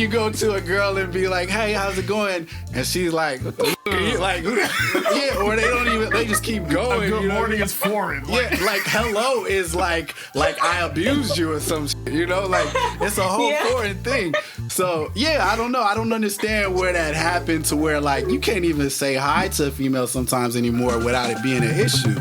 you go to a girl and be like, "Hey, how's it going?" And she's like, "What the f-" like, yeah, or they don't even. They just keep going. Good morning is foreign. Yeah, like hello is like I abused you or some shit, you know, like it's a whole foreign thing. So yeah, I don't know. I don't understand where that happened to where like you can't even say hi to a female sometimes anymore without it being an issue.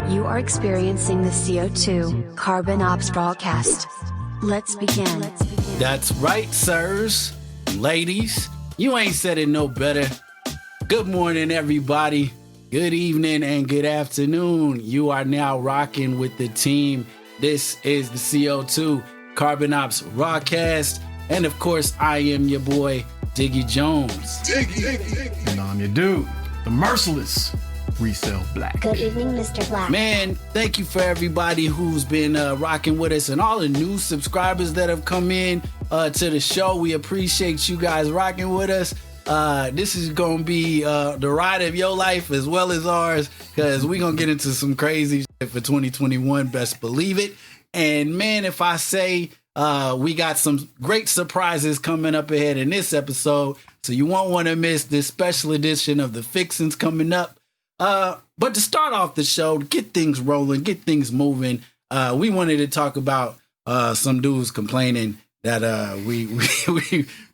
You are experiencing the CO2 Carbon Ops Rawcast. Let's begin. That's right, sirs, ladies. You ain't said it no better. Good morning, everybody. Good evening and good afternoon. You are now rocking with the team. This is the CO2 Carbon Ops Rawcast. And of course, I am your boy, Diggy Jones. Diggy. And I'm your dude, the merciless Resell Black. Good evening, Mr. Black. Man, thank you for everybody who's been rocking with us and all the new subscribers that have come in to the show. We appreciate you guys rocking with us. This is going to be the ride of your life as well as ours, because we're going to get into some crazy shit for 2021. Best believe it. And man, if I say we got some great surprises coming up ahead in this episode, so you won't want to miss this special edition of the Fixins coming up. But to start off the show, to get things rolling, get things moving, we wanted to talk about some dudes complaining that we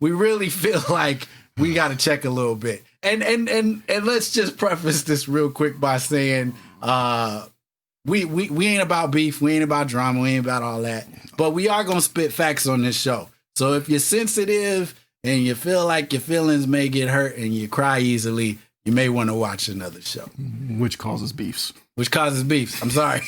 really feel like we got to check a little bit. And let's just preface this real quick by saying we ain't about beef, we ain't about drama, we ain't about all that. But we are gonna spit facts on this show. So if you're sensitive and you feel like your feelings may get hurt and you cry easily, you may want to watch another show. Which causes beefs. I'm sorry.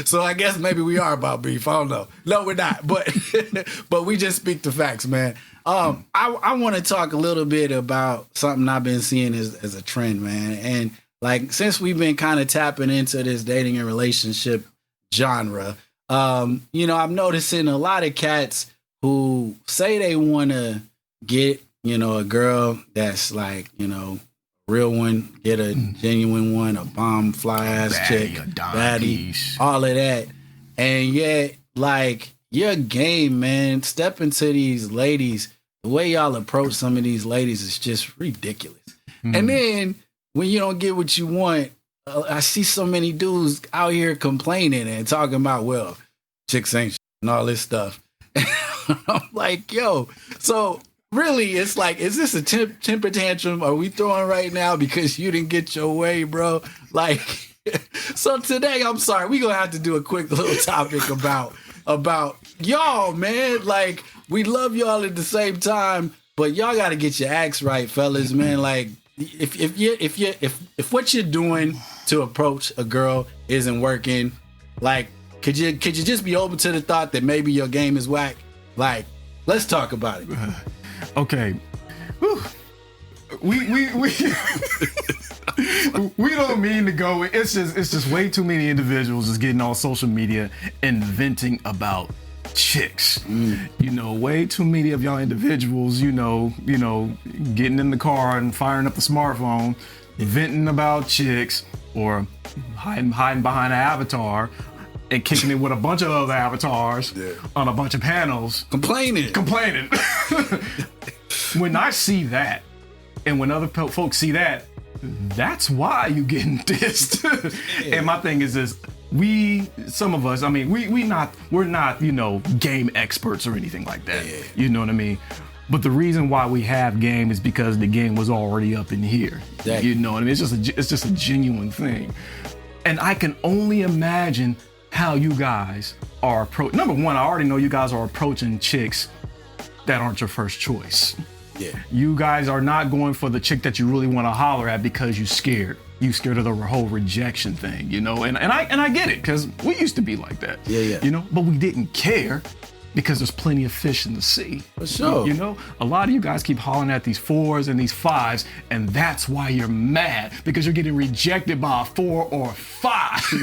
So I guess maybe we are about beef. I don't know. No, we're not. But we just speak the facts, man. I want to talk a little bit about something I've been seeing as a trend, man. And like since we've been kind of tapping into this dating and relationship genre, you know, I'm noticing a lot of cats who say they want to get, you know, a girl that's like, you know, real one, get a genuine one, a bomb fly ass chick, baddie, all of that. And yet, like, your game, man, step into these ladies, the way y'all approach some of these ladies is just ridiculous. And then when you don't get what you want, I see so many dudes out here complaining and talking about, well, chicks ain't and all this stuff. I'm like, yo, so really, it's like, is this a temper tantrum? Are we throwing right now because you didn't get your way, bro? Like, so today, I'm sorry, we're going to have to do a quick little topic about y'all, man. Like, we love y'all at the same time, but y'all got to get your acts right, fellas, man. Like, if what you're doing to approach a girl isn't working, like, could you just be open to the thought that maybe your game is whack? Like, let's talk about it. Okay. Whew. We don't mean to go. It's just way too many individuals just getting on social media and venting about chicks. You know, way too many of y'all individuals, you know, getting in the car and firing up the smartphone, venting about chicks, or hiding behind an avatar and kicking it with a bunch of other avatars on a bunch of panels. Complaining. When I see that, and when other folks see that, that's why you getting dissed. And my thing is this: some of us, I mean, we're not, you know, game experts or anything like that. Yeah. You know what I mean? But the reason why we have game is because the game was already up in here. Exactly. You know what I mean? It's just a genuine thing. And I can only imagine how you guys are approaching. Number one, I already know you guys are approaching chicks that aren't your first choice. Yeah. You guys are not going for the chick that you really want to holler at because you're scared. You scared of the whole rejection thing, you know? And I get it, because we used to be like that. Yeah. You know, but we didn't care. Because there's plenty of fish in the sea. For sure. You know, a lot of you guys keep hollering at these 4s and these 5s, and that's why you're mad, because you're getting rejected by a 4 or 5.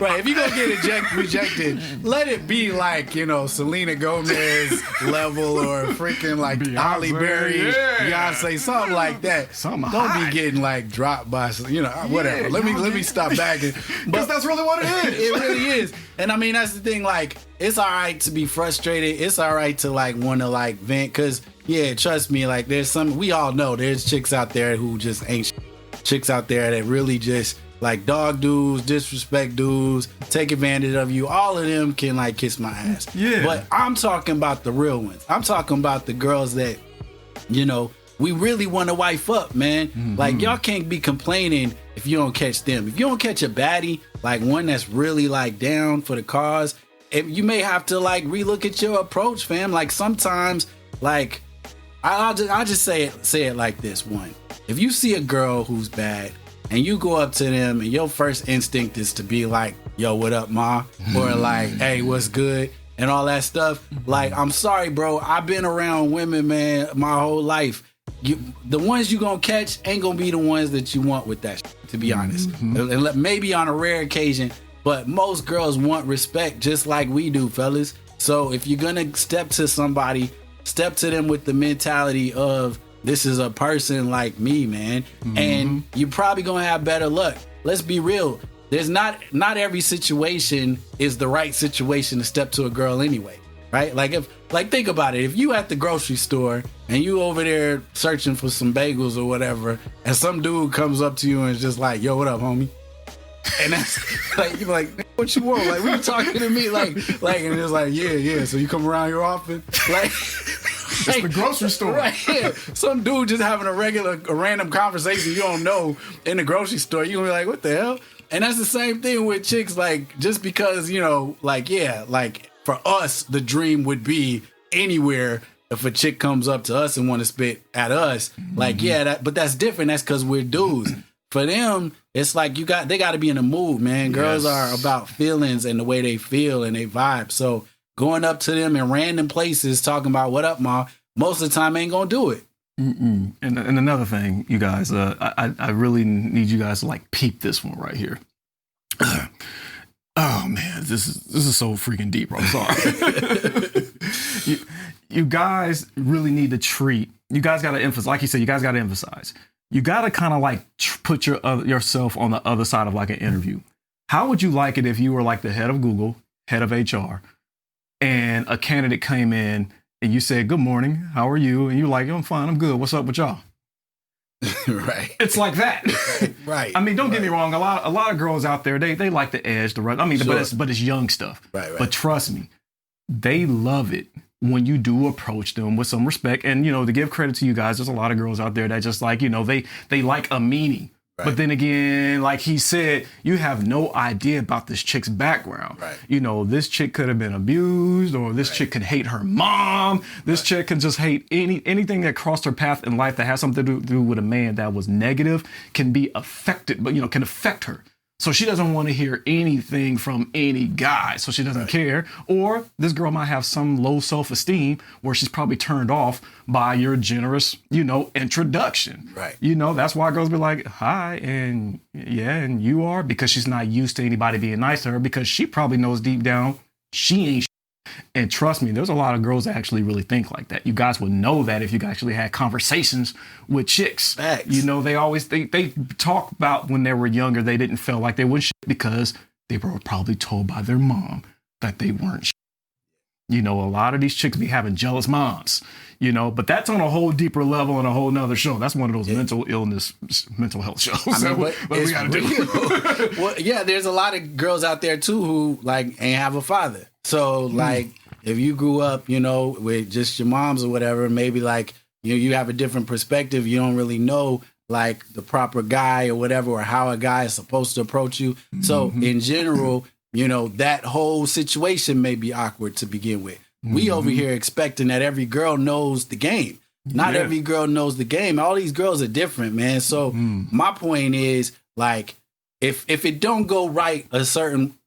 Right. If you're going to get rejected, let it be like, you know, Selena Gomez level or freaking like Halle Berry, Beyonce, something like that. Something Don't high. be getting like dropped by, you know, whatever. Let me stop back. Because that's really what it is. It really is. And I mean, that's the thing, like, it's all right to be frustrated. It's all right to like want to like vent, because yeah, trust me, like we all know there's chicks out there who just ain't chicks out there that really just like dog dudes, disrespect dudes, take advantage of you. All of them can like kiss my ass. Yeah. But I'm talking about the real ones. I'm talking about the girls that, you know, we really want to wife up, man. Mm-hmm. Like, y'all can't be complaining if you don't catch them. If you don't catch a baddie, like one that's really like down for the cause, you may have to like relook at your approach, fam. Like sometimes, like I'll just say it like this: one, if you see a girl who's bad and you go up to them and your first instinct is to be like, "Yo, what up, ma?" or like, "Hey, what's good?" and all that stuff. Like, I'm sorry, bro. I've been around women, man, my whole life. The ones you gonna catch ain't gonna be the ones that you want with that shit, to be honest. And maybe on a rare occasion. But most girls want respect just like we do, fellas. So if you're gonna step to somebody, step to them with the mentality of, this is a person like me, man. And you're probably gonna have better luck. Let's be real. There's not every situation is the right situation to step to a girl anyway, right? Like think about it. If you at the grocery store and you over there searching for some bagels or whatever, and some dude comes up to you and is just like, "Yo, what up, homie?" And that's like, you're like, "What you want?" Like, what you talking to me? Like, and it's like, yeah. So you come around here often? Like, it's the grocery store. Right here. Some dude just having a random conversation you don't know in the grocery store. You're gonna be like, "What the hell?" And that's the same thing with chicks. Like, just because, you know, like, yeah, like for us, the dream would be anywhere. If a chick comes up to us and want to spit at us, like, yeah, but that's different. That's because we're dudes. For them, it's like they got to be in the mood, man. Girls are about feelings and the way they feel and they vibe. So going up to them in random places talking about "what up, ma," most of the time ain't gonna do it. And another thing, you guys, I really need you guys to like peep this one right here. Oh man, this is so freaking deep. I'm sorry. you guys really need to treat. You guys got to emphasize, like you said, you guys got to emphasize. You got to kind of like put yourself on the other side of like an interview. How would you like it if you were like the head of Google, head of HR, and a candidate came in and you said, "Good morning, how are you?" And you're like, "I'm fine, I'm good. What's up with y'all?" Right. It's like that. Right. I mean, don't get me wrong. A lot of girls out there, they like the edge, the run. I mean, Sure. but it's young stuff. Right. But trust me, they love it when you do approach them with some respect. And, you know, to give credit to you guys, there's a lot of girls out there that just like, you know, they like a meanie. Right. But then again, like he said, you have no idea about this chick's background. Right. You know, this chick could have been abused, or this chick could hate her mom. This chick can just hate anything that crossed her path in life that has something to do with a man that was negative, can be affected, but, you know, can affect her. So she doesn't want to hear anything from any guy. So she doesn't care. Or this girl might have some low self-esteem where she's probably turned off by your generous, you know, introduction. Right. You know, that's why girls be like, "Hi," and yeah, and you are, because she's not used to anybody being nice to her, because she probably knows deep down she ain't. And trust me, there's a lot of girls that actually really think like that. You guys would know that if you actually had conversations with chicks. Facts. You know, they talk about when they were younger, they didn't feel like they were shit because they were probably told by their mom that they weren't shit. You know, a lot of these chicks be having jealous moms, you know, but that's on a whole deeper level and a whole nother show. That's one of those mental health shows. I mean, what we got to do. Well, yeah, there's a lot of girls out there too who like ain't have a father. So like, if you grew up, you know, with just your moms or whatever, maybe like you have a different perspective. You don't really know like the proper guy or whatever, or how a guy is supposed to approach you. So in general, you know, that whole situation may be awkward to begin with. We over here expecting that every girl knows the game. Not every girl knows the game. All these girls are different, man. So my point is, like, if it don't go right a certain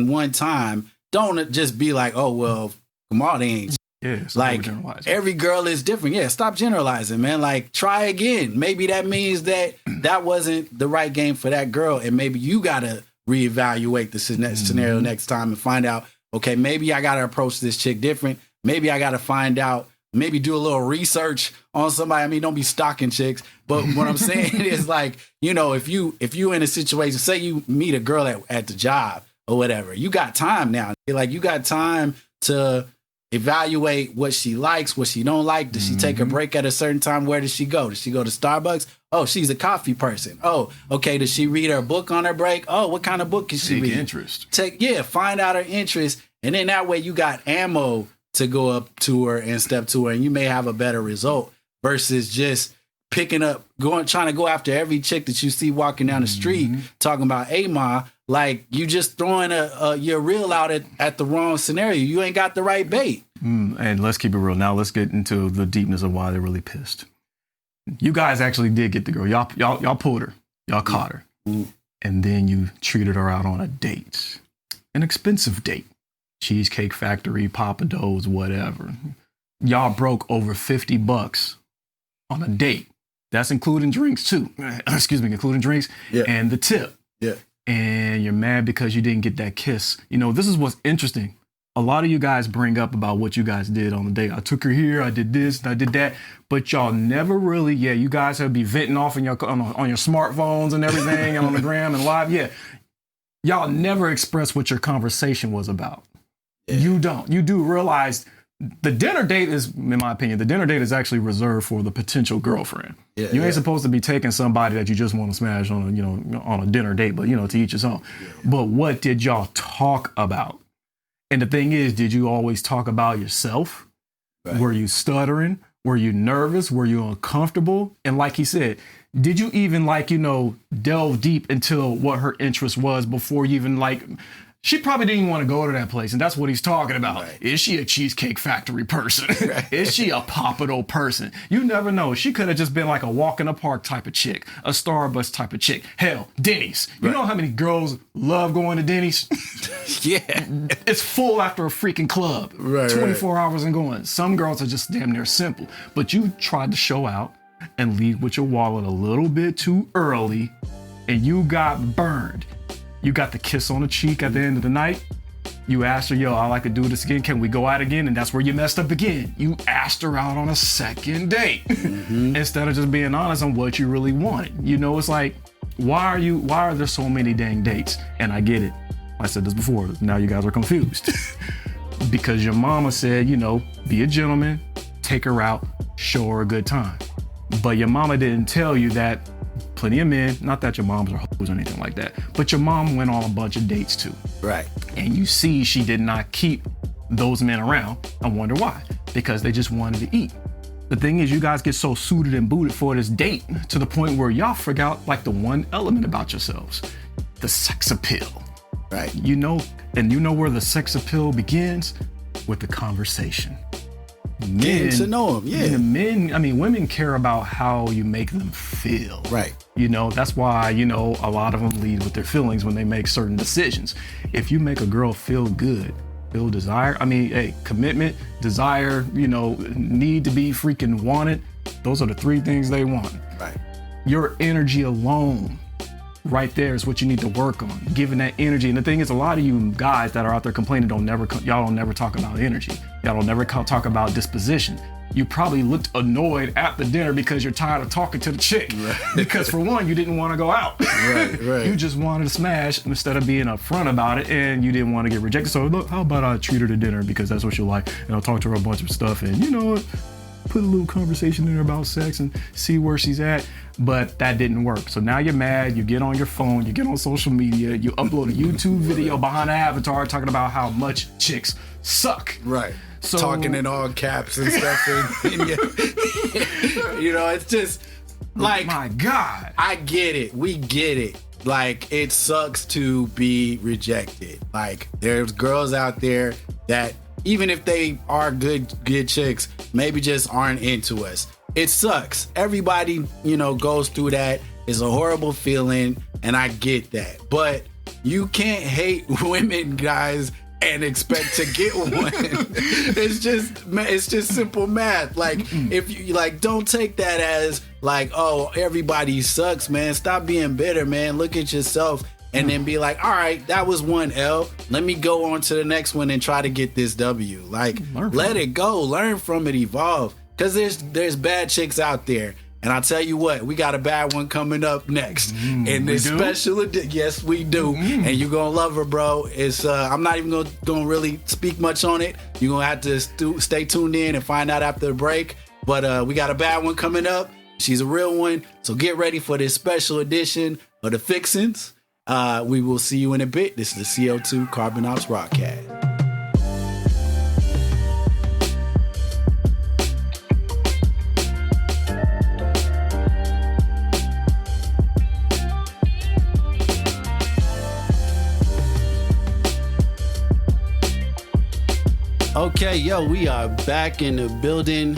one time, don't just be like, oh, well, Kamal, they ain't. Yeah, Like every girl is different. Yeah, stop generalizing, man. Like try again. Maybe that means that wasn't the right game for that girl, and maybe you gotta reevaluate the scenario next time and find out. Okay, maybe I gotta approach this chick different. Maybe I gotta find out. Maybe do a little research on somebody. I mean, don't be stalking chicks. But what I'm saying is like, you know, if you in a situation, say you meet a girl at the job or whatever, you got time now. Like you got time to evaluate what she likes, what she don't like. Does she take a break at a certain time? Where does she go? Does she go to Starbucks? Oh, she's a coffee person. Oh, okay. Does she read her book on her break? Oh, what kind of book can she read? Interest. Find out her interest. And then that way you got ammo to go up to her and step to her, and you may have a better result versus just picking up, trying to go after every chick that you see walking down the street talking about, hey, ma, like you just throwing your reel out at the wrong scenario. You ain't got the right bait. And let's keep it real. Now let's get into the deepness of why they're really pissed. You guys actually did get the girl. Y'all pulled her. Y'all caught her. And then you treated her out on a date. An expensive date. Cheesecake Factory, Papa Do's, whatever. Y'all broke over $50 on a date. That's including drinks too. Excuse me, including drinks and the tip. Yeah. And you're mad because you didn't get that kiss. You know, this is what's interesting. A lot of you guys bring up about what you guys did on the date. I took her here, I did this, I did that. But y'all never really, you guys have be venting off on your smartphones and everything and on the gram and live. Yeah. Y'all never express what your conversation was about. Yeah. You don't. You do realize the dinner date is, in my opinion, the dinner date is actually reserved for the potential girlfriend. Yeah, you ain't supposed to be taking somebody that you just want to smash on a dinner date, but to each his own. Yeah. But what did y'all talk about? And the thing is, did you always talk about yourself? Right. Were you stuttering? Were you nervous? Were you uncomfortable? And like he said, did you even delve deep into what her interest was before you even she probably didn't even want to go to that place. And that's what he's talking about. Right. Is she a Cheesecake Factory person? Right. Is she a Papa Dough person? You never know. She could have just been like a walk in the park type of chick, a Starbucks type of chick. Hell, Denny's. You know how many girls love going to Denny's? Yeah. It's full after a freaking club. Right, 24 hours and going. Some girls are just damn near simple. But you tried to show out and lead with your wallet a little bit too early, and you got burned. You got the kiss on the cheek at the end of the night. You asked her, I like to do this again. Can we go out again? And that's where you messed up again. You asked her out on a second date instead of just being honest on what you really wanted. It's like, why are there so many dang dates? And I get it. I said this before. Now you guys are confused. Because your mama said, be a gentleman, take her out, show her a good time. But your mama didn't tell you that plenty of men, not that your moms are hoes or anything like that, but your mom went on a bunch of dates too. Right. And you see she did not keep those men around. I wonder why. Because they just wanted to eat. The thing is, you guys get so suited and booted for this date to the point where y'all forgot the one element about yourselves, the sex appeal. Right. And you know where the sex appeal begins? With the conversation. Getting to know them, women care about how you make them feel. Right. That's why, a lot of them lead with their feelings when they make certain decisions. If you make a girl feel good, feel desire, commitment, desire, need to be freaking wanted, those are the three things they want. Right. Your energy alone right there is what you need to work on, giving that energy. And the thing is, a lot of you guys that are out there complaining y'all don't never talk about energy. Y'all don't never talk about disposition. You probably looked annoyed at the dinner because you're tired of talking to the chick. Right. Because for one, you didn't want to go out. Right. You just wanted to smash instead of being upfront about it, and you didn't want to get rejected. So look, how about I treat her to dinner because that's what she'll like, and I'll talk to her a bunch of stuff, and put a little conversation in her about sex and see where she's at. But that didn't work. So now you're mad, you get on your phone, you get on social media, you upload a YouTube video behind an avatar talking about how much chicks suck. Right. So, talking in all caps and stuff. It's just like, my God. I get it. We get it. Like, it sucks to be rejected. Like, there's girls out there that, even if they are good chicks, maybe just aren't into us. It sucks. Everybody, goes through that. It's a horrible feeling, and I get that. But you can't hate women, guys, and expect to get one. It's just simple math. Like, if you like, don't take that as like, oh, everybody sucks, man. Stop being bitter, man. Look at yourself and then be like, all right, that was one L. Let me go on to the next one and try to get this W. Like, let it go, learn from it, evolve. Because there's bad chicks out there. And I'll tell you what, we got a bad one coming up next. In this special edition. Yes, we do. And you're going to love her, bro. It's I'm not even going to really speak much on it. You're going to have to stay tuned in and find out after the break. But we got a bad one coming up. She's a real one. So get ready for this special edition of the Fixins. We will see you in a bit. This is the CO2 Carbon Ops Rawcast. Okay, yo, we are back in the building.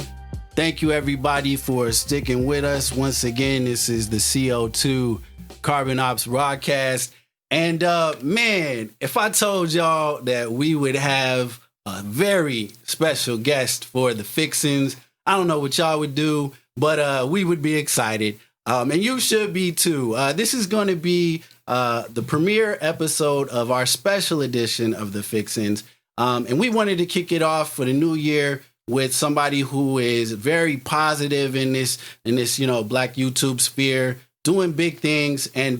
Thank you, everybody, for sticking with us. Once again, this is the CO2 Carbon Ops Rawcast. And man, if I told y'all that we would have a very special guest for the Fixins, I don't know what y'all would do, but we would be excited. And you should be too. This is going to be the premiere episode of our special edition of the Fixins. And we wanted to kick it off for the new year with somebody who is very positive in this, Black YouTube sphere, doing big things. And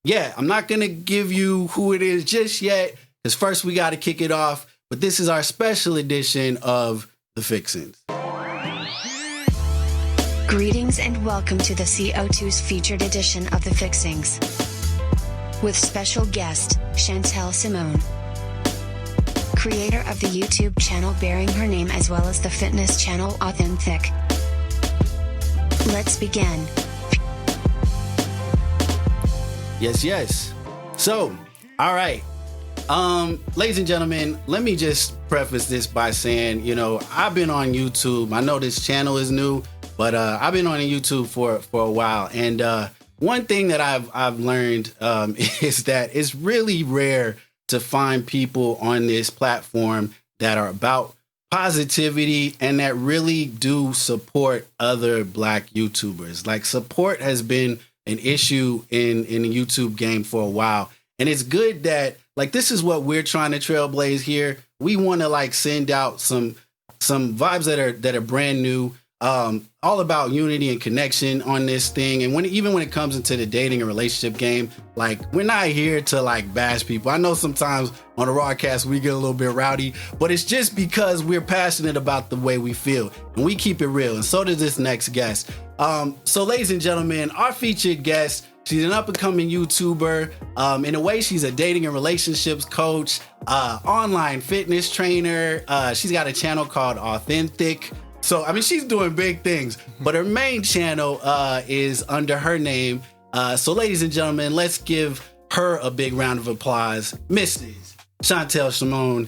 yeah, I'm not going to give you who it is just yet, because first we got to kick it off. But this is our special edition of the Fixins. Greetings and welcome to the CO2's featured edition of the Fixings, with special guest Chantelle Simone, creator of the YouTube channel bearing her name as well as the fitness channel Authentic. Let's begin. Yes. So, all right. Ladies and gentlemen, let me just preface this by saying, I've been on YouTube. I know this channel is new, but I've been on YouTube for a while. And one thing that I've learned is that it's really rare to find people on this platform that are about positivity and that really do support other Black YouTubers. Like, support has been an issue in the YouTube game for a while. And it's good that, like, this is what we're trying to trailblaze here. We want to, like, send out some vibes that are brand new, all about unity and connection on this thing. And even when it comes into the dating and relationship game, like, we're not here to, like, bash people. I know sometimes on the Rawcast we get a little bit rowdy, but it's just because we're passionate about the way we feel and we keep it real. And so does this next guest. So ladies and gentlemen, our featured guest, she's an up-and-coming YouTuber. In a way, she's a dating and relationships coach, online fitness trainer. She's got a channel called Authentic. So, I mean, she's doing big things, but her main channel is under her name. So, ladies and gentlemen, let's give her a big round of applause. Mrs. Chantelle Simone,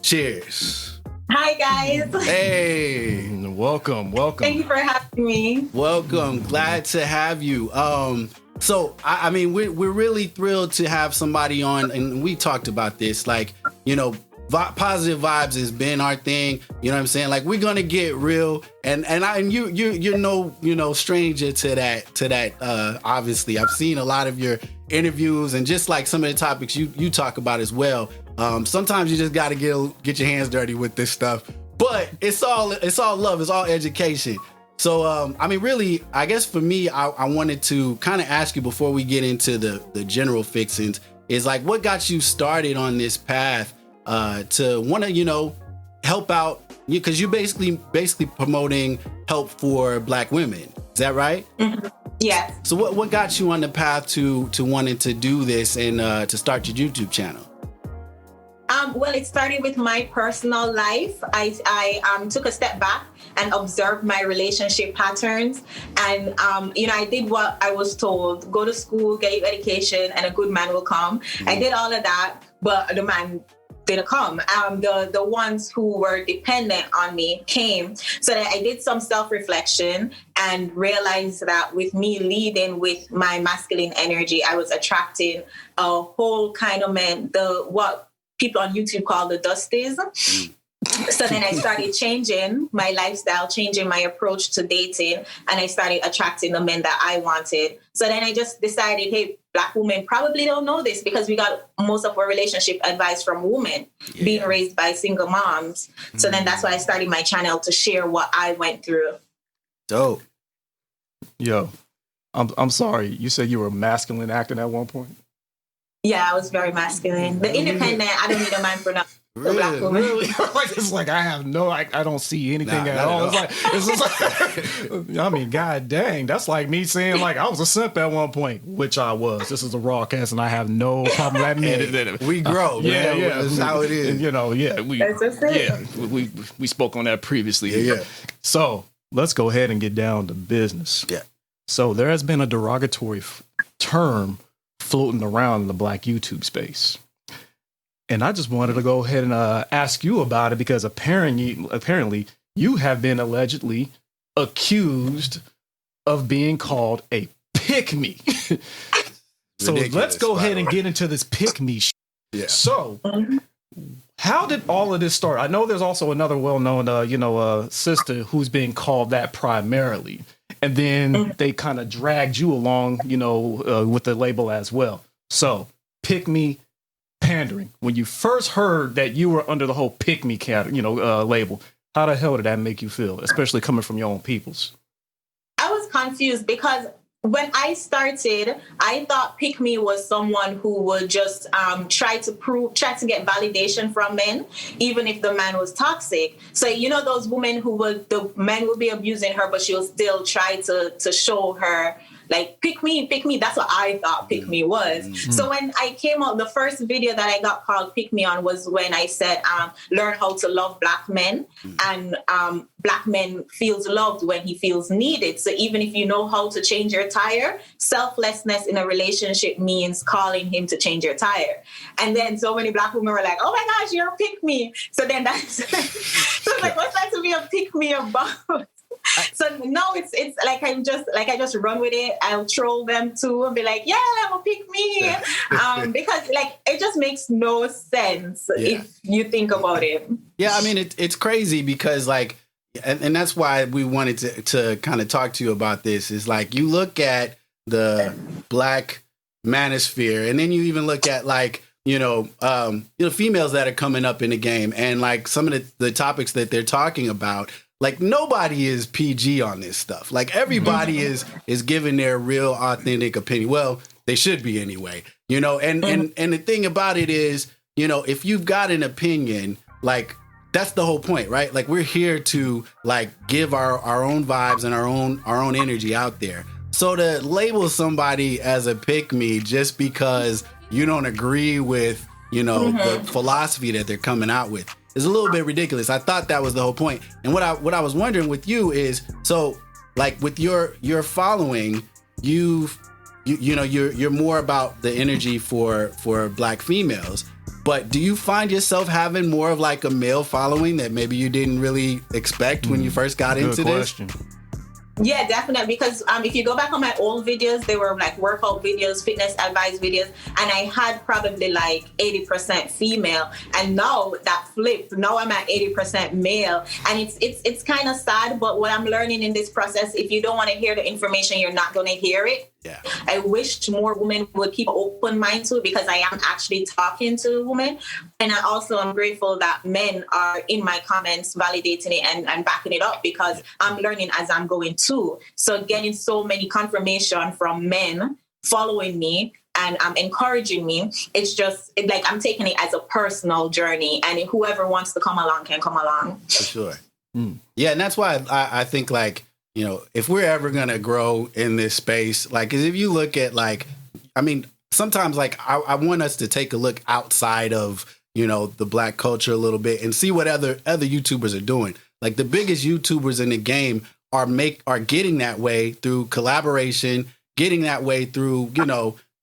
cheers. Hi, guys. Hey. Welcome. Thank you for having me. Welcome. Glad to have you. So, I mean, we're really thrilled to have somebody on, and we talked about this, like, positive vibes has been our thing. You know what I'm saying? Like, we're gonna get real, and you're no stranger to that. Obviously, I've seen a lot of your interviews and just like some of the topics you talk about as well. Sometimes you just got to get your hands dirty with this stuff, but it's all love, it's all education. So, I mean, really, I guess for me, I wanted to kind of ask you before we get into the general fixings, is like, what got you started on this path to want to, help out, because you're basically promoting help for Black women. Is that right? Mm-hmm. Yes. So what got you on the path to wanting to do this and to start your YouTube channel? Well, it started with my personal life. I took a step back and observed my relationship patterns. And, I did what I was told: go to school, get your education, and a good man will come. Mm-hmm. I did all of that, but the man didn't come. The ones who were dependent on me came. So that I did some self-reflection and realized that with me leading with my masculine energy, I was attracting a whole kind of men. What people on YouTube call the Dusties. So then I started changing my lifestyle, changing my approach to dating, and I started attracting the men that I wanted. So then I just decided, hey, Black women probably don't know this because we got most of our relationship advice from women being raised by single moms. So then that's why I started my channel to share what I went through. Dope. Yo, I'm sorry. You said you were masculine acting at one point? Yeah, I was very masculine. The independent, I don't need a man for nothing. Really? It's like I have no, I don't see anything at all. It's just like, I mean, god dang, that's like me saying like I was a simp at one point, which I was. This is a Rawcast, and I have no problem admitting it. We grow, man. Yeah, That's how it is. You know, we spoke on that previously. Yeah. So let's go ahead and get down to business. Yeah. So there has been a derogatory term floating around in the Black YouTube space. And I just wanted to go ahead and ask you about it because apparently you have been allegedly accused of being called a pick-me. So let's go ahead and get into this pick-me shit. Yeah. So how did all of this start? I know there's also another well-known, sister who's being called that primarily. And then they kind of dragged you along, with the label as well. So pick-me, pandering. When you first heard that you were under the whole pick me label, how the hell did that make you feel, especially coming from your own peoples? I was confused because when I started, I thought pick me was someone who would just try to get validation from men, even if the man was toxic. So those women the men would be abusing her, but she'll still try to show her. Like, pick me. That's what I thought pick me was. Mm-hmm. So when I came out, the first video that I got called pick me on was when I said, learn how to love Black men. And Black men feels loved when he feels needed. So even if you know how to change your tire, selflessness in a relationship means calling him to change your tire. And then so many Black women were like, oh my gosh, you're a pick me. So then that's, so like, what's that to be a pick me about? So no, it's like I just run with it. I'll troll them too and be like, yeah, I'm a pick me, because like it just makes no sense if you think about it. Yeah, I mean it's crazy because like, and that's why we wanted to kind of talk to you about this. Is like you look at the Black manosphere, and then you even look at like females that are coming up in the game, and like some of the topics that they're talking about. Like nobody is PG on this stuff. Like everybody is giving their real authentic opinion. Well, they should be anyway, and the thing about it is, if you've got an opinion, like that's the whole point, right? Like we're here to like give our own vibes and our own energy out there. So to label somebody as a pick me just because you don't agree with, the philosophy that they're coming out with, is a little bit ridiculous. I thought that was the whole point. And what I was wondering with you is, so like with your following, you're more about the energy for Black females. But do you find yourself having more of like a male following that maybe you didn't really expect when you first got into this? Yeah, definitely. Because if you go back on my old videos, they were like workout videos, fitness advice videos, and I had probably like 80% female. And now that flipped. Now I'm at 80% male, and it's kind of sad. But what I'm learning in this process, if you don't want to hear the information, you're not going to hear it. Yeah. I wish more women would keep an open mind to it because I am actually talking to women. And I also am grateful that men are in my comments validating it and backing it up because I'm learning as I'm going too. So getting so many confirmation from men following me and encouraging me, it's just like I'm taking it as a personal journey, and whoever wants to come along can come along. For sure. Yeah, and that's why I think like, if we're ever going to grow in this space, like, 'cause if you look at like, I mean, sometimes like I want us to take a look outside of, the Black culture a little bit and see what other YouTubers are doing. Like the biggest YouTubers in the game are getting that way through collaboration, getting that way through,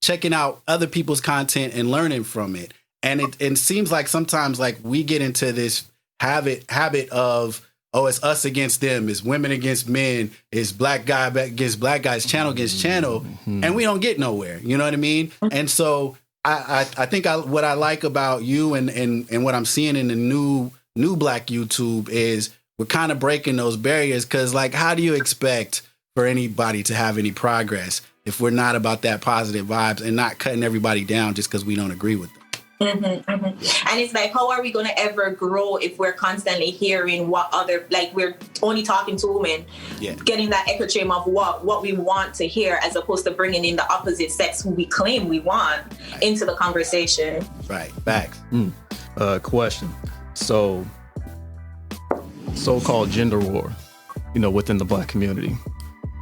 checking out other people's content and learning from it. And it seems like sometimes like we get into this habit of, oh, it's us against them, it's women against men, it's Black guy against Black guys, channel against channel, and we don't get nowhere. You know what I mean? And so I think what I like about you and what I'm seeing in the new Black YouTube is we're kind of breaking those barriers, because like, how do you expect for anybody to have any progress if we're not about that positive vibes and not cutting everybody down just because we don't agree with them? And it's like, how are we going to ever grow if we're constantly hearing what other, like, we're only talking to women, getting that echo chamber of what we want to hear, as opposed to bringing in the opposite sex who we claim we want into the conversation. Right. Facts. Question. So-called gender war, within the Black community.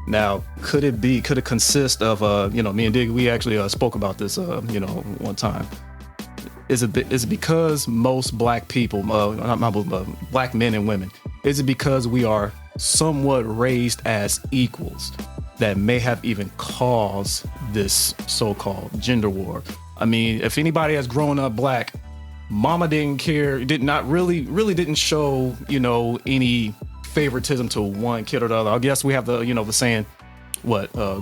Now, could it consist of, me and Dig, we actually spoke about this, one time. Is it because most Black people, Black men and women, is it because we are somewhat raised as equals that may have even caused this so-called gender war? I mean, if anybody has grown up Black, mama didn't care, didn't show, any favoritism to one kid or the other. I guess we have the saying,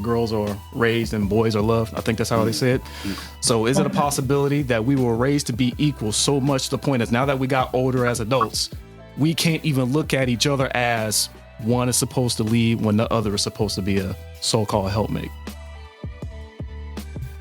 girls are raised and boys are loved. I think that's how they say it. So is it a possibility that we were raised to be equal so much to the point that now that we got older as adults, we can't even look at each other as one is supposed to lead when the other is supposed to be a so-called helpmate?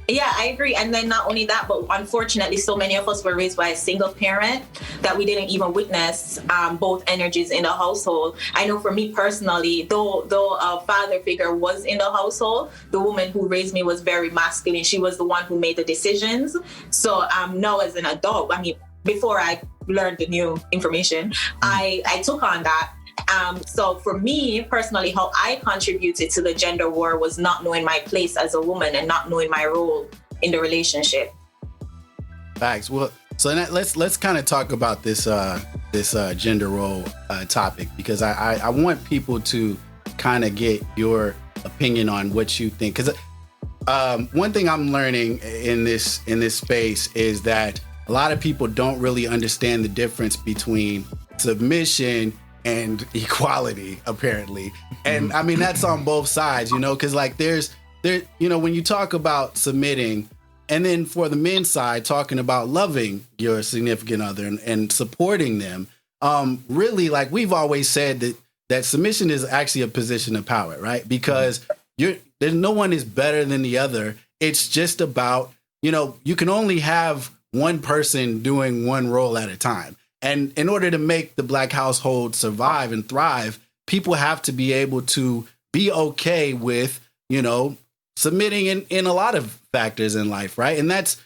Yeah, I agree. And then not only that, but unfortunately, so many of us were raised by a single parent that we didn't even witness both energies in the household. I know for me personally, though a father figure was in the household, the woman who raised me was very masculine. She was the one who made the decisions. So now as an adult, I mean, before I learned the new information, I took on that. So for me personally, how I contributed to the gender war was not knowing my place as a woman and not knowing my role in the relationship. Facts. Well, so let's kind of talk about this gender role topic, because I want people to kind of get your opinion on what you think. Because one thing I'm learning in this space is that a lot of people don't really understand the difference between submission and equality, apparently. And I mean, that's on both sides, because like there's when you talk about submitting, and then for the men's side, talking about loving your significant other and supporting them, really, like we've always said that submission is actually a position of power, right? Because there's no one is better than the other. It's just about, you can only have one person doing one role at a time. And in order to make the Black household survive and thrive, people have to be able to be okay with, submitting in a lot of factors in life, right? And that's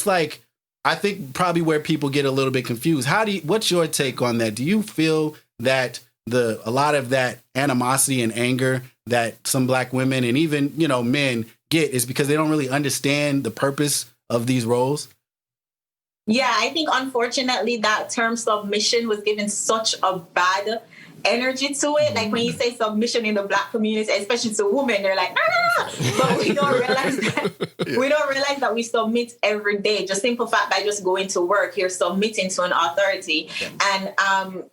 like, I think probably where people get a little bit confused. What's your take on that? Do you feel that a lot of that animosity and anger that some Black women and even, men get is because they don't really understand the purpose of these roles? Yeah, I think unfortunately that term submission was given such a bad energy to it. Like when you say submission in the Black community, especially to women, they're like, ah! But we don't realize that we submit every day. Just simple fact by just going to work, you're submitting to an authority. Yeah. And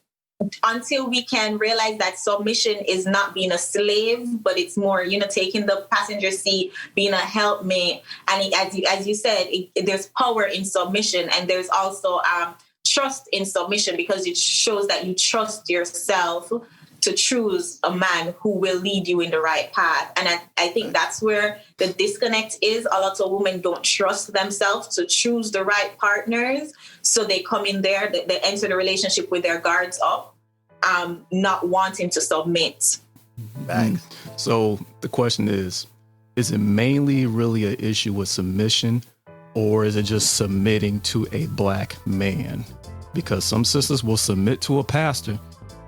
until we can realize that submission is not being a slave, but it's more, taking the passenger seat, being a helpmate. And as you said, there's power in submission, and there's also trust in submission, because it shows that you trust yourself to choose a man who will lead you in the right path. And I think that's where the disconnect is. A lot of women don't trust themselves to choose the right partners. So they come in there, they enter the relationship with their guards up, not wanting to submit. Thanks. So the question is it mainly really an issue with submission, or is it just submitting to a Black man? Because some sisters will submit to a pastor,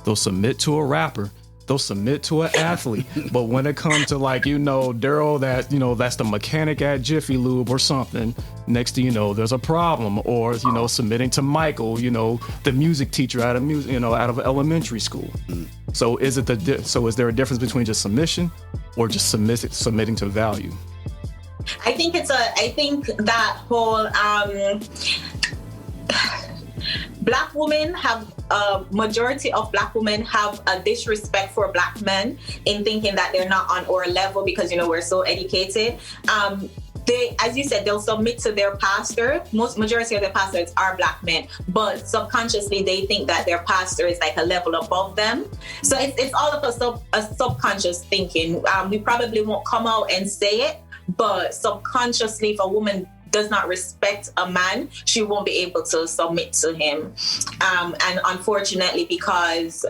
they'll submit to a rapper, they'll submit to an athlete. But when it comes to Daryl, that's the mechanic at Jiffy Lube or something, next to there's a problem. Or submitting to Michael, the music teacher out of elementary school. So is there a difference between just submission or just submitting to value? I think that whole Black women have a majority of Black women have a disrespect for Black men in thinking that they're not on our level because we're so educated. they, as you said, they'll submit to their pastor. Majority of their pastors are Black men, but subconsciously they think that their pastor is like a level above them. So it's all of a subconscious thinking. We probably won't come out and say it, but subconsciously, if a woman does not respect a man, she won't be able to submit to him. And unfortunately, because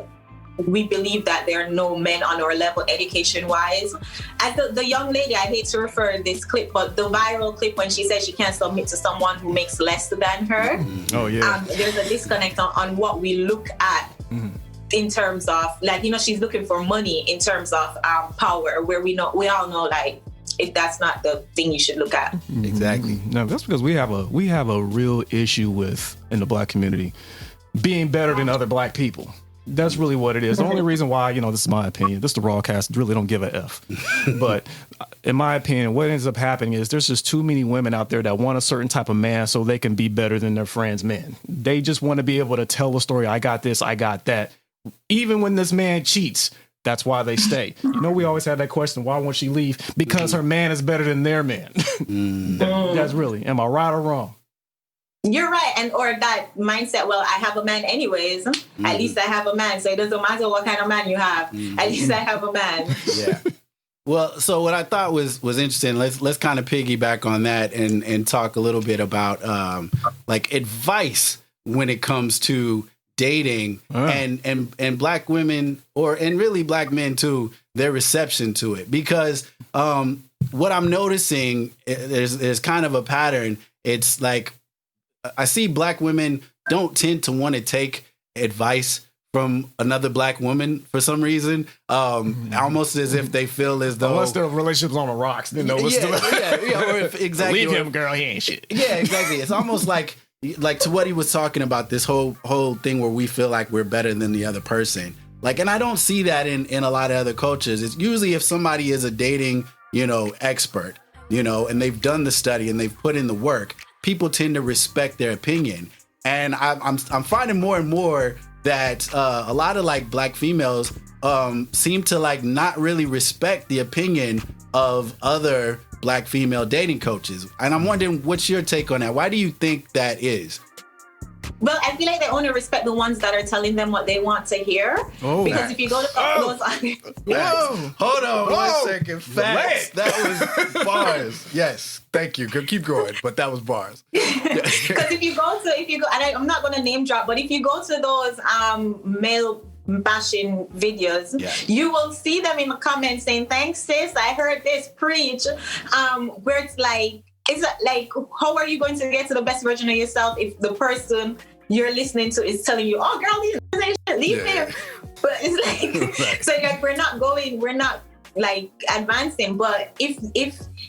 we believe that there are no men on our level education-wise. As the young lady, I hate to refer to this clip, but the viral clip when she says she can't submit to someone who makes less than her. Oh, yeah. There's a disconnect on what we look at in terms of, like, you know, she's looking for money in terms of power, where we all know, like, if that's not the thing you should look at. Exactly. No, that's because we have a real issue with, in the Black community, being better than other Black people. That's really what it is. The only reason why, you know, this is my opinion, this is the Rawcast, really don't give a F. But in my opinion, what ends up happening is there's just too many women out there that want a certain type of man so they can be better than their friends' men. They just want to be able to tell the story, I got this, I got that. Even when this man cheats, that's why they stay. You know, we always have that question, why won't she leave? Because her man is better than their man. That's really, am I right or wrong? You're right. Or that mindset, well, I have a man anyways. At least I have a man. So it doesn't matter what kind of man you have. At least I have a man. Yeah. Well, so what I thought was interesting, let's kind of piggyback on that and talk a little bit about like advice when it comes to dating and Black women and really Black men too, their reception to it. Because what I'm noticing, there's kind of a pattern. It's like I see Black women don't tend to want to take advice from another Black woman for some reason, almost as if they feel as though, unless their relationship's on the rocks, then no, exactly. Leave him, girl. He ain't shit. Yeah, exactly. It's almost like to what he was talking about, this whole thing where we feel like we're better than the other person. Like, and I don't see that in a lot of other cultures. It's usually if somebody is a dating, you know, expert, you know, and they've done the study and they've put in the work, people tend to respect their opinion. And I'm finding more and more that a lot of like Black females seem to like not really respect the opinion of other Black female dating coaches. And I'm wondering, what's your take on that? Why do you think that is? Well, I feel like they only respect the ones that are telling them what they want to hear. Oh, because if you go to those... Hold on 1 second. Facts. That was bars. Yes. Thank you. Keep going. But that was bars. Because if you go, and I'm not going to name drop, but if you go to those male bashing videos, you will see them in the comments saying, thanks, sis, I heard this, preach. Where it's like, how are you going to get to the best version of yourself if the person you're listening to is telling you, oh, girl, leave him. But it's like, so like we're not like advancing. But if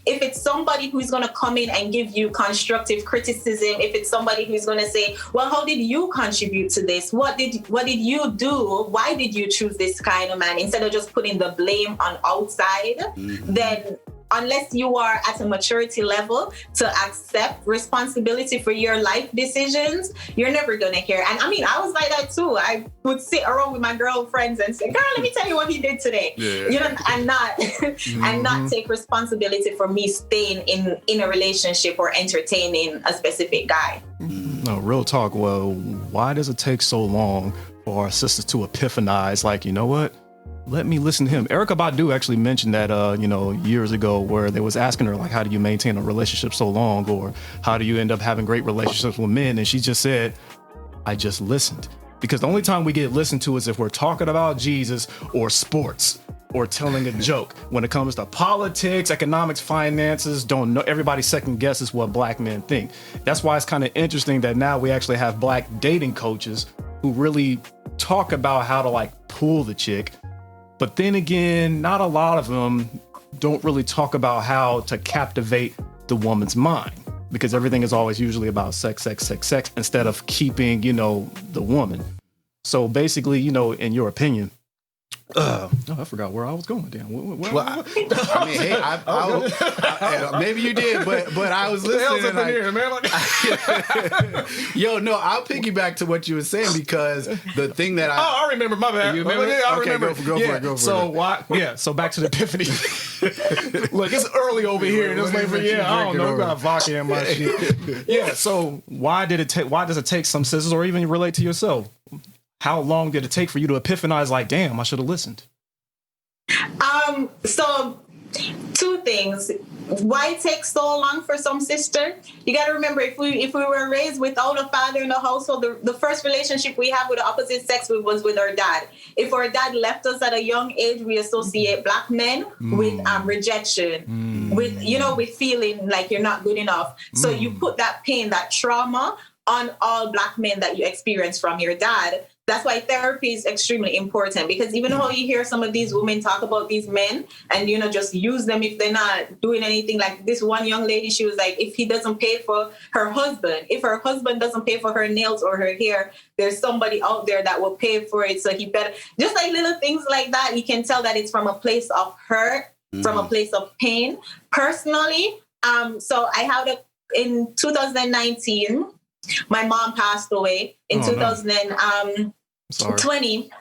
it's somebody who's going to come in and give you constructive criticism, if it's somebody who's going to say, well, how did you contribute to this? What did you do? Why did you choose this kind of man? Instead of just putting the blame on outside, then unless you are at a maturity level to accept responsibility for your life decisions, you're never going to hear. And I mean, I was like that too. I would sit around with my girlfriends and say, girl, let me tell you what he did today. You know, and not take responsibility for me staying in a relationship or entertaining a specific guy. No, real talk. Well, why does it take so long for our sisters to epiphanize? Like, you know what? Let me listen to him. Erykah Badu actually mentioned that, years ago, where they was asking her, like, how do you maintain a relationship so long? Or how do you end up having great relationships with men? And she just said, I just listened. Because the only time we get listened to is if we're talking about Jesus or sports or telling a joke. When it comes to politics, economics, finances, don't know. Everybody second guesses what Black men think. That's why it's kind of interesting that now we actually have Black dating coaches who really talk about how to like pull the chick. But then again, not a lot of them don't really talk about how to captivate the woman's mind, because everything is always usually about sex, instead of keeping, the woman. So basically, in your opinion, I forgot where I was going. Damn. I mean, hey, maybe you did, but I was listening. And here, man. I'll piggyback to what you were saying, because the thing that I remember. My bad. You remember? I remember. Go for it. So why? Yeah. So back to the epiphany. Look, it's early over here, and it's like, I don't know, got vodka in my shit. Yeah. So why does it take some sisters, or even relate to yourself? How long did it take for you to epiphanize? Like, damn, I should have listened. So two things. Why it takes so long for some sister? You got to remember, if we were raised without a father in the household, the first relationship we have with the opposite sex was with our dad. If our dad left us at a young age, we associate black men with rejection, with feeling like you're not good enough. So you put that pain, that trauma on all black men that you experience from your dad. That's why therapy is extremely important, because even though you hear some of these women talk about these men and, just use them if they're not doing anything. Like this one young lady, she was like, if he doesn't pay for her husband, if her husband doesn't pay for her nails or her hair, there's somebody out there that will pay for it. So he better, just like little things like that. You can tell that it's from a place of hurt, from a place of pain. Personally, so I had in 2019, my mom passed away. In 2020.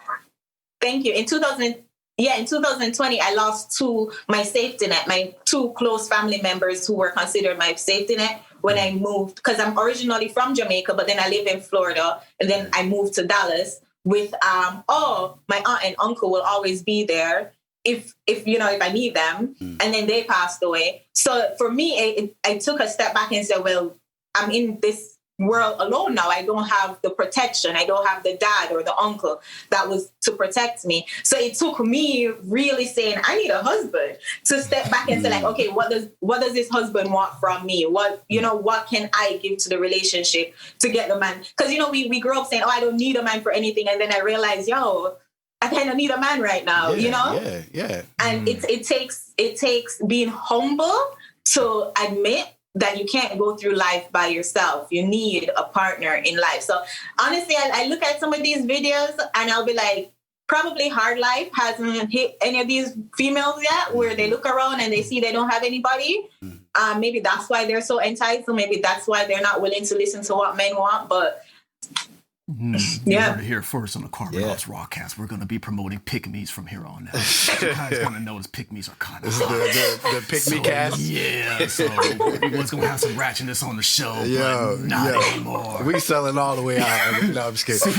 Thank you. In 2020, I lost my safety net, my two close family members who were considered my safety net when I moved, because I'm originally from Jamaica, but then I live in Florida, and then I moved to Dallas with my aunt and uncle will always be there if I need them, and then they passed away. So for me, I took a step back and said, well, I'm in this world alone now. I don't have the protection. I don't have the dad or the uncle that was to protect me. So it took me really saying, I need a husband, to step back and say, like, okay, what does this husband want from me? What can I give to the relationship to get the man? Because, we grew up saying, oh, I don't need a man for anything. And then I realized, I kind of need a man right now, Yeah. And it takes being humble to admit that you can't go through life by yourself. You need a partner in life. So honestly, I look at some of these videos and I'll be like, probably hard life hasn't hit any of these females yet, where they look around and they see they don't have anybody. Maybe that's why they're so entitled. Maybe that's why they're not willing to listen to what men want. But You heard it here first on the Carbon Ops Rawcast. We're going to be promoting pick-me's from here on out. You guys going to notice pick-me's are kind of the pick-me cast. Yeah, so we was going to have some ratchetness on the show, but not anymore. We selling all the way out. No, I'm just kidding.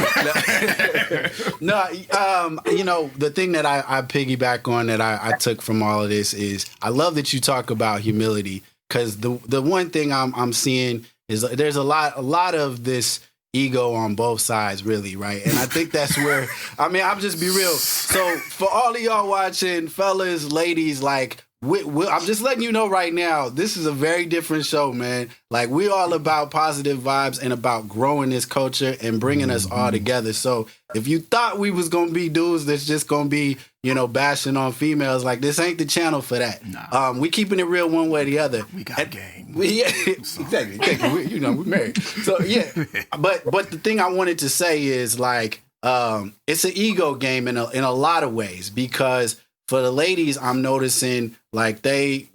The thing that I piggyback on that I took from all of this is I love that you talk about humility, because the one thing I'm seeing is there's a lot of this ego on both sides, really, right? And I think that's where, I'm just be real. So for all of y'all watching, fellas, ladies, like, I'm just letting you know right now, this is a very different show, man. Like, we're all about positive vibes and about growing this culture and bringing us all together. So if you thought we was going to be dudes that's just going to be, bashing on females, like, this ain't the channel for that. Nah. We keeping it real one way or the other. We got game. Exactly. We're married. So, yeah. But the thing I wanted to say is, like, it's an ego game in a lot of ways, because for the ladies, I'm noticing, like, they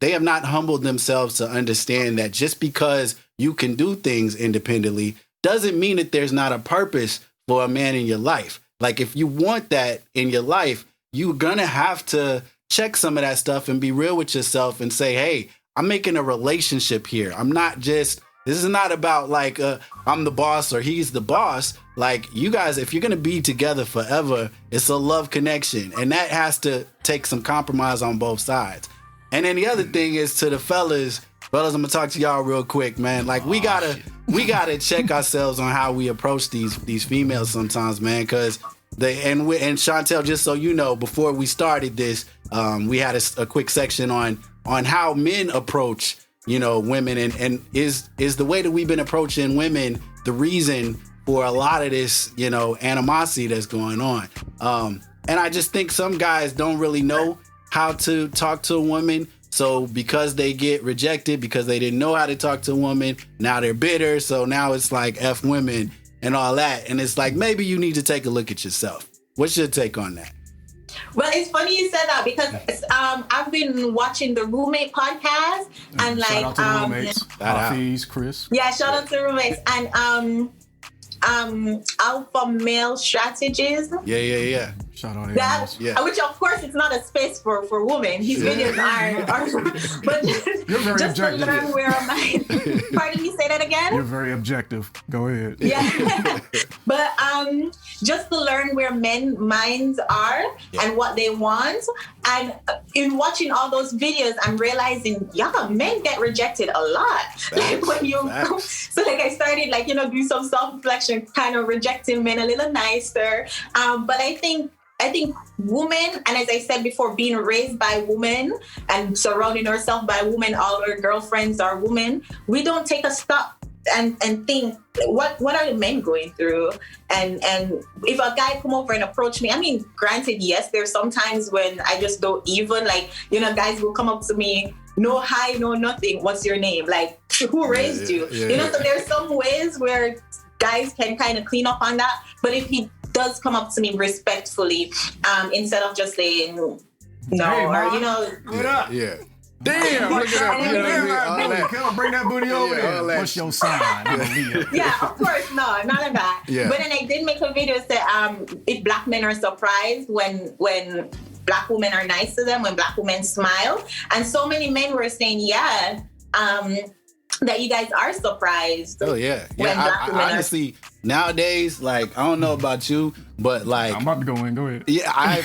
have not humbled themselves to understand that just because you can do things independently doesn't mean that there's not a purpose for a man in your life. Like, if you want that in your life, you're going to have to check some of that stuff and be real with yourself and say, hey, I'm making a relationship here. This is not about, like, I'm the boss or he's the boss. Like, you guys, if you're going to be together forever, it's a love connection. And that has to take some compromise on both sides. And then the other thing is, to the fellas, I'm going to talk to y'all real quick, man. Like, we gotta check ourselves on how we approach these females sometimes, man. Because and Chantelle, just so you know, before we started this, we had a quick section on how men approach, women, and is the way that we've been approaching women the reason for a lot of this, animosity that's going on. And I just think some guys don't really know how to talk to a woman. So because they get rejected, because they didn't know how to talk to a woman, now they're bitter. So now it's like F women and all that. And it's like, maybe you need to take a look at yourself. What's your take on that? Well, it's funny you said that, because I've been watching the Roommate podcast, and shout out to the roommates, Hafiz, Chris. Yeah, shout out to roommates, and Alpha Male Strategies. Yeah. Shout out that, Yeah. which of course it's not a space for women. His videos are but You're very just objective. to learn where my pardon me, say that again. You're very objective. Go ahead. Yeah. But just to learn where men's minds are and what they want. And in watching all those videos, I'm realizing, men get rejected a lot. Like when you so like I started like, do some self-reflection, kind of rejecting men a little nicer. But I think women, and as I said before, being raised by women and surrounding ourselves by women, all our girlfriends are women, we don't take a stop and think, what are the men going through? And if a guy come over and approach me, I mean, granted, yes, there's sometimes when I just don't even, like, guys will come up to me, no hi, no nothing, what's your name? Like, who raised you? So there's some ways where guys can kind of clean up on that. But if he does come up to me respectfully, instead of just saying no, Hey, or what up? Yeah. Damn, look at that. Come on, bring that booty over there. What's your sign? Yeah, of course, no, none of that. Yeah. But then I did make a video that if black men are surprised when black women are nice to them, when black women smile, and so many men were saying, that you guys are surprised. Oh yeah, when black women honestly, nowadays, like, I don't know about you, but like, I'm about to go in. Go ahead. Yeah, I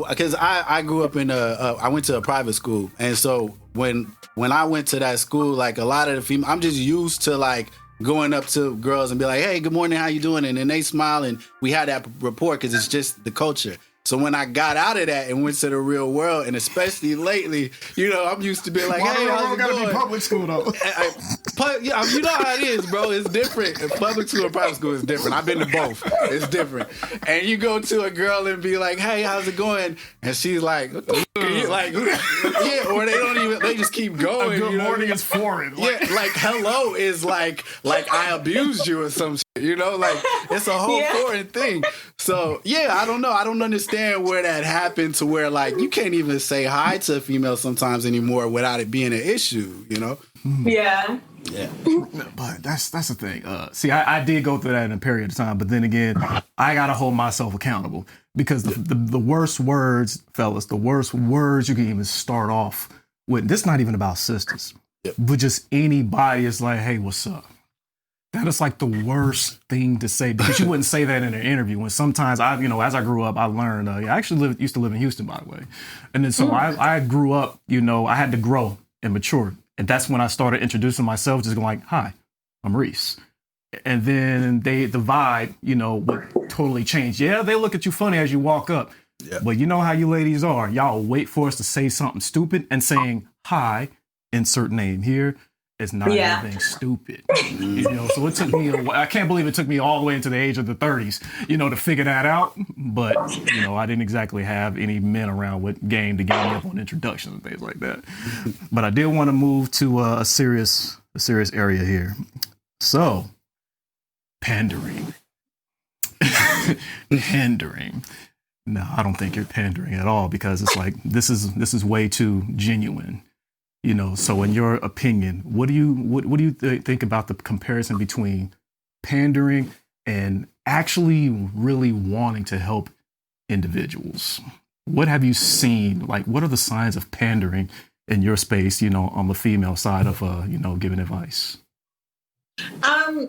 because I grew up in I went to a private school, and so when I went to that school, like, a lot of the female, I'm just used to like going up to girls and be like, hey, good morning, how you doing? And then they smile, and we had that rapport because it's just the culture. So when I got out of that and went to the real world, and especially lately, I'm used to being like, hey, how's it gotta going? be public school though. You know how it is, bro. It's different. Public school and private school is different. I've been to both. It's different. And you go to a girl and be like, hey, how's it going? And she's like, what the f-? Like, yeah, or they just keep going. Good morning is foreign. Yeah, like hello is like I abused you or some shit, like it's a whole foreign thing. So yeah, I don't know. I don't understand where that happened to where like you can't even say hi to a female sometimes anymore without it being an issue, Yeah. Yeah. But that's the thing. See, I did go through that in a period of time, but then again, I gotta hold myself accountable because the worst words, fellas, the worst words you can even start off with. This is not even about sisters, but just anybody is like, hey, what's up? That is like the worst thing to say because you wouldn't say that in an interview. When sometimes as I grew up, I learned. I actually used to live in Houston, by the way, and then so I grew up. I had to grow and mature, and that's when I started introducing myself, just going like, "Hi, I'm Reese," and then the vibe, would totally change. Yeah, they look at you funny as you walk up, but you know how you ladies are. Y'all wait for us to say something stupid, and saying hi, insert name here. It's not anything stupid, So it took me. I can't believe it took me all the way into the age of the 30s, to figure that out. But I didn't exactly have any men around with game to get me up on introductions and things like that. But I did want to move to a serious area here. So, pandering. Pandering. No, I don't think you're pandering at all because it's like this is way too genuine. So in your opinion, what do you think about the comparison between pandering and actually really wanting to help individuals? What have you seen? Like, what are the signs of pandering in your space, on the female side of, giving advice?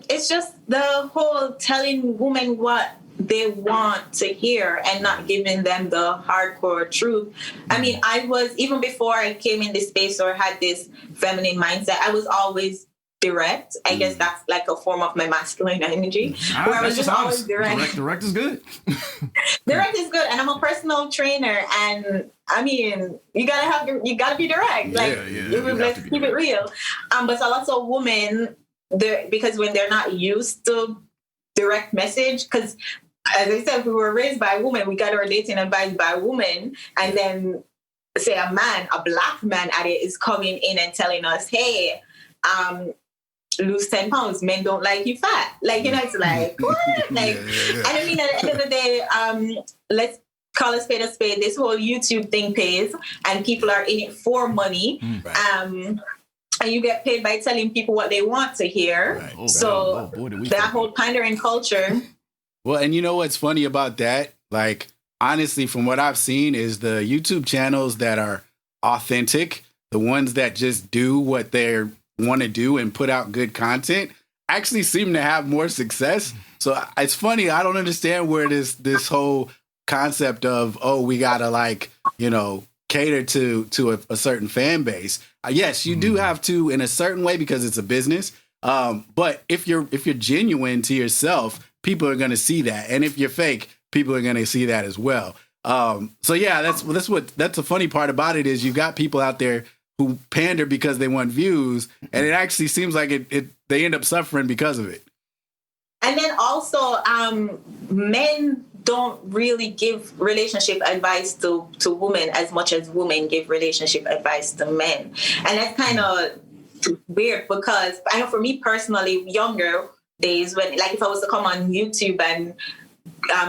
It's just the whole telling women what they want to hear and not giving them the hardcore truth. I mean, I was, even before I came in this space or had this feminine mindset, I was always direct. I guess that's like a form of my masculine energy. Where I was just always direct. Direct is good. Direct is good. And I'm a personal trainer. And I mean, you gotta be direct. Like, let's keep it real. But a lot of women, because when they're not used to direct message, because as I said, we were raised by a woman, we got our dating advice by a woman, and then say a black man at it is coming in and telling us, hey, lose 10 pounds, men don't like you fat. Like, it's like, what? Like, and I mean, at the end of the day, let's call a spade a spade. This whole YouTube thing pays, and people are in it for money. And you get paid by telling people what they want to hear. Right. That whole pandering culture. Well, and you know what's funny about that? Like, honestly, from what I've seen, is the YouTube channels that are authentic, the ones that just do what they want to do and put out good content, actually seem to have more success. So it's funny. I don't understand where this whole concept of, oh, we gotta like, cater to a certain fan base. Yes, you do have to in a certain way because it's a business. But if you're genuine to yourself, people are gonna see that, and if you're fake, people are gonna see that as well. So yeah, that's the funny part about it is you got people out there who pander because they want views, and it actually seems like they end up suffering because of it. And then also, men don't really give relationship advice to women as much as women give relationship advice to men. And that's kind of weird because I know for me personally, younger days when, like if I was to come on YouTube and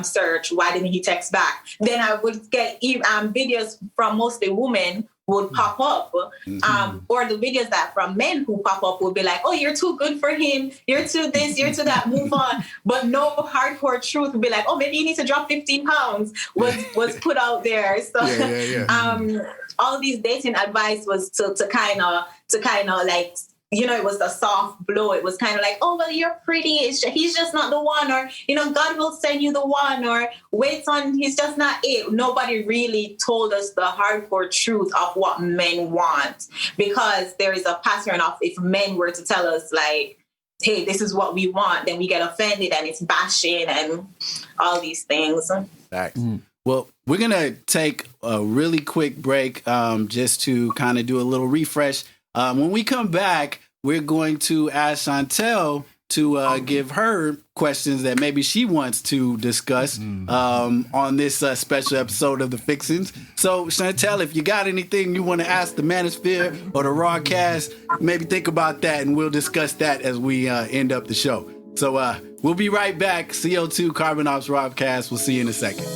search, why didn't he text back? Then I would get videos from mostly women would pop up, or the videos that from men who pop up would be like, oh, you're too good for him, you're too this, you're too that, move on. But no hardcore truth would be like, oh, maybe you need to drop 15 pounds was put out there. So all these dating advice was to kind of like, it was a soft blow. It was kind of like, oh, well, you're pretty. He's just not the one. Or, God will send you the one. Or wait on, he's just not it. Nobody really told us the hardcore truth of what men want. Because there is a pattern of if men were to tell us like, hey, this is what we want, then we get offended and it's bashing and all these things. Facts. Well, we're going to take a really quick break just to kind of do a little refresh. When we come back, we're going to ask Chantelle to give her questions that maybe she wants to discuss on this special episode of The Fixins. So, Chantelle, if you got anything you want to ask the Manosphere or the Rawcast, maybe think about that, and we'll discuss that as we end up the show. So, we'll be right back. CO2 Carbon Ops Rawcast. We'll see you in a second.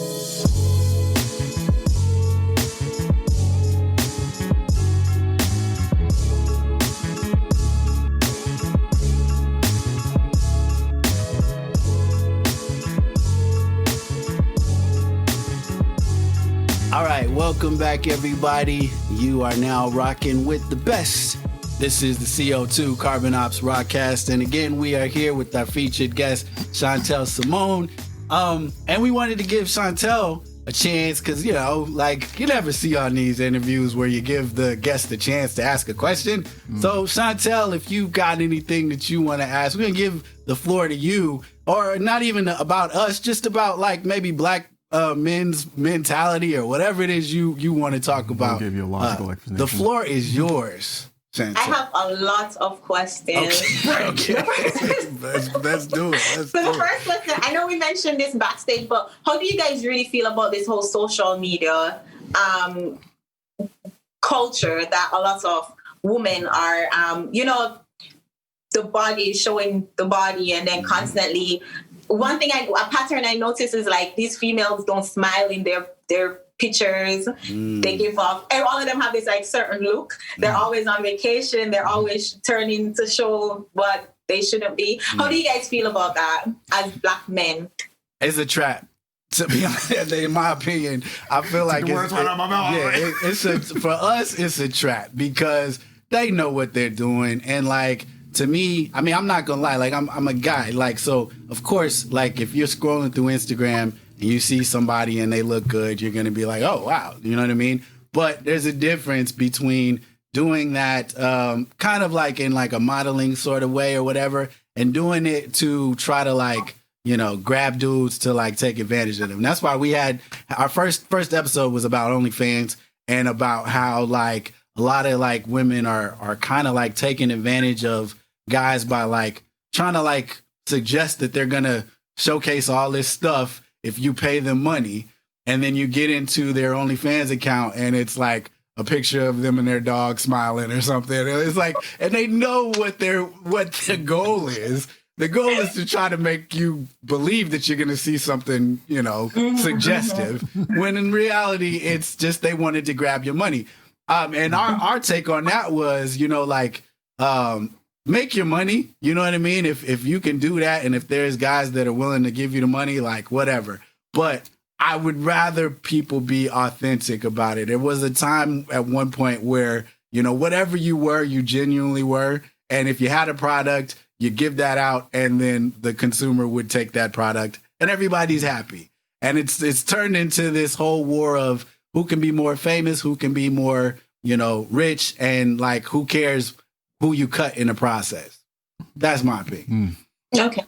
All right, welcome back, everybody. You are now rocking with the best. This is the CO2 Carbon Ops Rawcast, and again, we are here with our featured guest, Chantelle Simone. And we wanted to give Chantelle a chance because, you never see on these interviews where you give the guest a chance to ask a question. So, Chantelle, if you've got anything that you want to ask, we're going to give the floor to you, or not even about us, just about like maybe Black men's mentality or whatever it is you want to talk about. I'll give you a logical explanation. The floor is yours, Chantelle. I have a lot of questions. Okay. Let's do it. So the first question, I know we mentioned this backstage, but how do you guys really feel about this whole social media culture that a lot of women are, the body, showing the body, and then constantly. One thing, a pattern I notice is like these females don't smile in their pictures. They give off, and all of them have this like certain look. They're always on vacation. They're always turning to show what they shouldn't be. How do you guys feel about that as Black men? It's a trap. To be honest, in my opinion, I feel like for us, it's a trap because they know what they're doing, and like. To me, I mean, I'm not gonna lie. Like, I'm a guy. Like, so of course, like if you're scrolling through Instagram and you see somebody and they look good, you're gonna be like, oh wow, you know what I mean? But there's a difference between doing that, kind of like in like a modeling sort of way or whatever, and doing it to try to like, grab dudes to like take advantage of them. And that's why we had our first episode was about OnlyFans and about how like a lot of like women are kind of like taking advantage of guys by like trying to like suggest that they're gonna showcase all this stuff if you pay them money, and then you get into their OnlyFans account and it's like a picture of them and their dog smiling or something. It's like, and they know what the goal is. The goal is to try to make you believe that you're gonna see something, suggestive, when in reality it's just they wanted to grab your money. And our take on that was, make your money. You know what I mean? If you can do that, and if there's guys that are willing to give you the money, like whatever. But I would rather people be authentic about it. There was a time at one point where, whatever you were, you genuinely were. And if you had a product, you give that out, and then the consumer would take that product, and everybody's happy. And it's turned into this whole war of who can be more famous, who can be more, rich, and like who cares who you cut in the process. That's my opinion. Okay.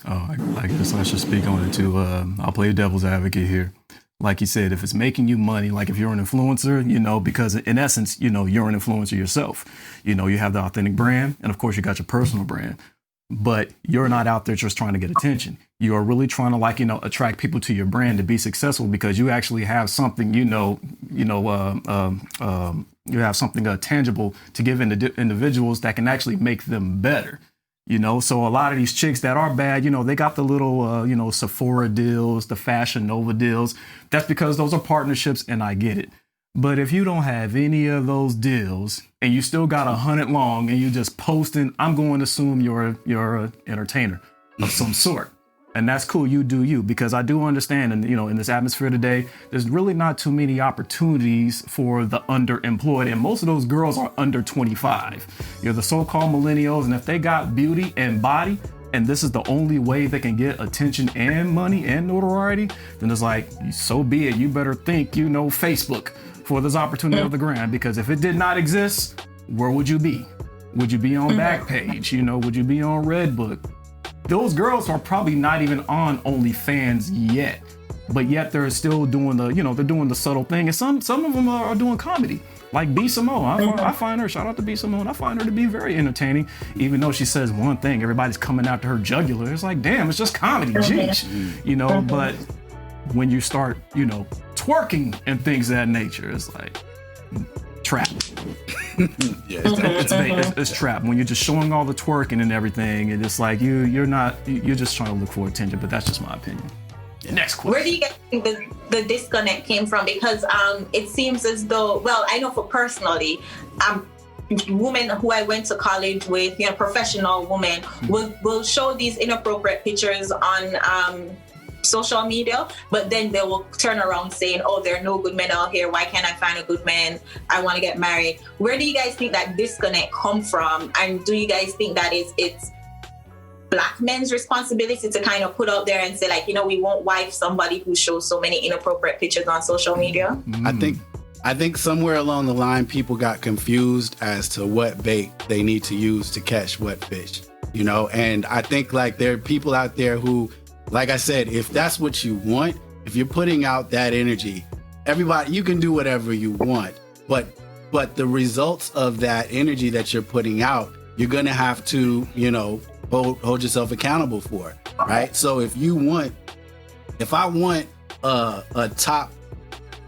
I guess I should speak on it too. I'll play devil's advocate here. Like you said, if it's making you money, like if you're an influencer, because in essence, you're an influencer yourself. You have the authentic brand, and of course you got your personal brand, but you're not out there just trying to get attention. You are really trying to attract people to your brand to be successful because you actually have something, you have something tangible to give individuals that can actually make them better. So a lot of these chicks that are bad, they got the little, Sephora deals, the Fashion Nova deals. That's because those are partnerships, and I get it. But if you don't have any of those deals and you still got 100 long and you just posting, I'm going to assume you're an entertainer of some sort. And that's cool. You do you, because I do understand. And, in this atmosphere today, there's really not too many opportunities for the underemployed. And most of those girls are under 25. You're the so-called millennials. And if they got beauty and body, and this is the only way they can get attention and money and notoriety, then it's like, so be it. You better think, Facebook for this opportunity of the gram, because if it did not exist, where would you be? Would you be on Backpage? Would you be on Redbook? Those girls are probably not even on OnlyFans yet, but yet they're still doing they're doing the subtle thing. And some of them are doing comedy, like B. Simone. I find her, shout out to B. Simone, I find her to be very entertaining, even though she says one thing, everybody's coming after her jugular. It's like, damn, it's just comedy, jeez. But when you start, twerking and things of that nature, it's like trap. Yeah, it's trap when you're just showing all the twerking and everything, and it's like you're just trying to look for attention. But that's just my opinion. Yeah. Next question. Where do you guys think the disconnect came from? Because it seems as though, well, I know for personally, women who I went to college with, professional women, will show these inappropriate pictures on social media, but then they will turn around saying, oh, there are no good men out here, why can't I find a good man, I want to get married. Where do you guys think that disconnect come from? And do you guys think that it's Black men's responsibility to kind of put out there and say, like, we won't wife somebody who shows so many inappropriate pictures on social media? I think somewhere along the line people got confused as to what bait they need to use to catch what fish, and I think like there are people out there who, like I said, if that's what you want, if you're putting out that energy, everybody, you can do whatever you want, but the results of that energy that you're putting out, you're going to have to, hold yourself accountable for, right? So if I want a top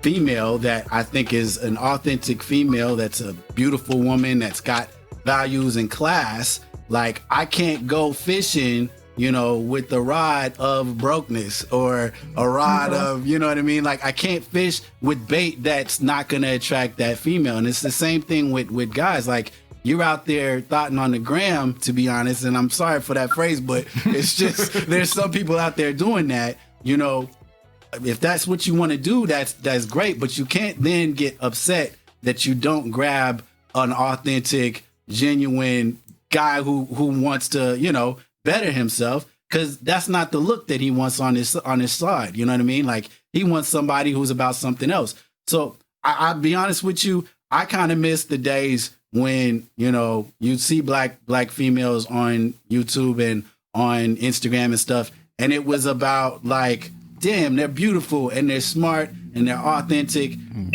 female that I think is an authentic female, that's a beautiful woman, that's got values and class, like I can't go fishing with the rod of brokenness or a rod of, what I mean? Like I can't fish with bait that's not going to attract that female. And it's the same thing with guys. Like you're out there thoughting on the gram, to be honest. And I'm sorry for that phrase, but it's just, there's some people out there doing that, if that's what you want to do, that's great. But you can't then get upset that you don't grab an authentic, genuine guy who wants to, better himself, because that's not the look that he wants on his side. You know what I mean? Like he wants somebody who's about something else. So I'll be honest with you, I kind of miss the days when, you see black females on YouTube and on Instagram and stuff, and it was about like, damn, they're beautiful and they're smart and they're authentic, and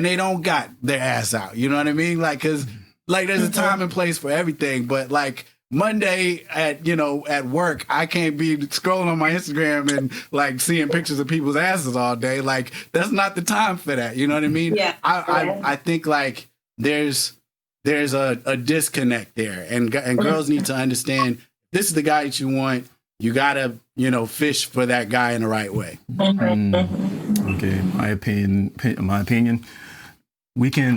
they don't got their ass out. You know what I mean? Like, because like there's a time and place for everything, but like Monday at work, I can't be scrolling on my Instagram and like seeing pictures of people's asses all day. Like that's not the time for that. You know what I mean? Yeah. I think like there's a disconnect there, and girls need to understand this is the guy that you want. You gotta fish for that guy in the right way. Okay, my opinion.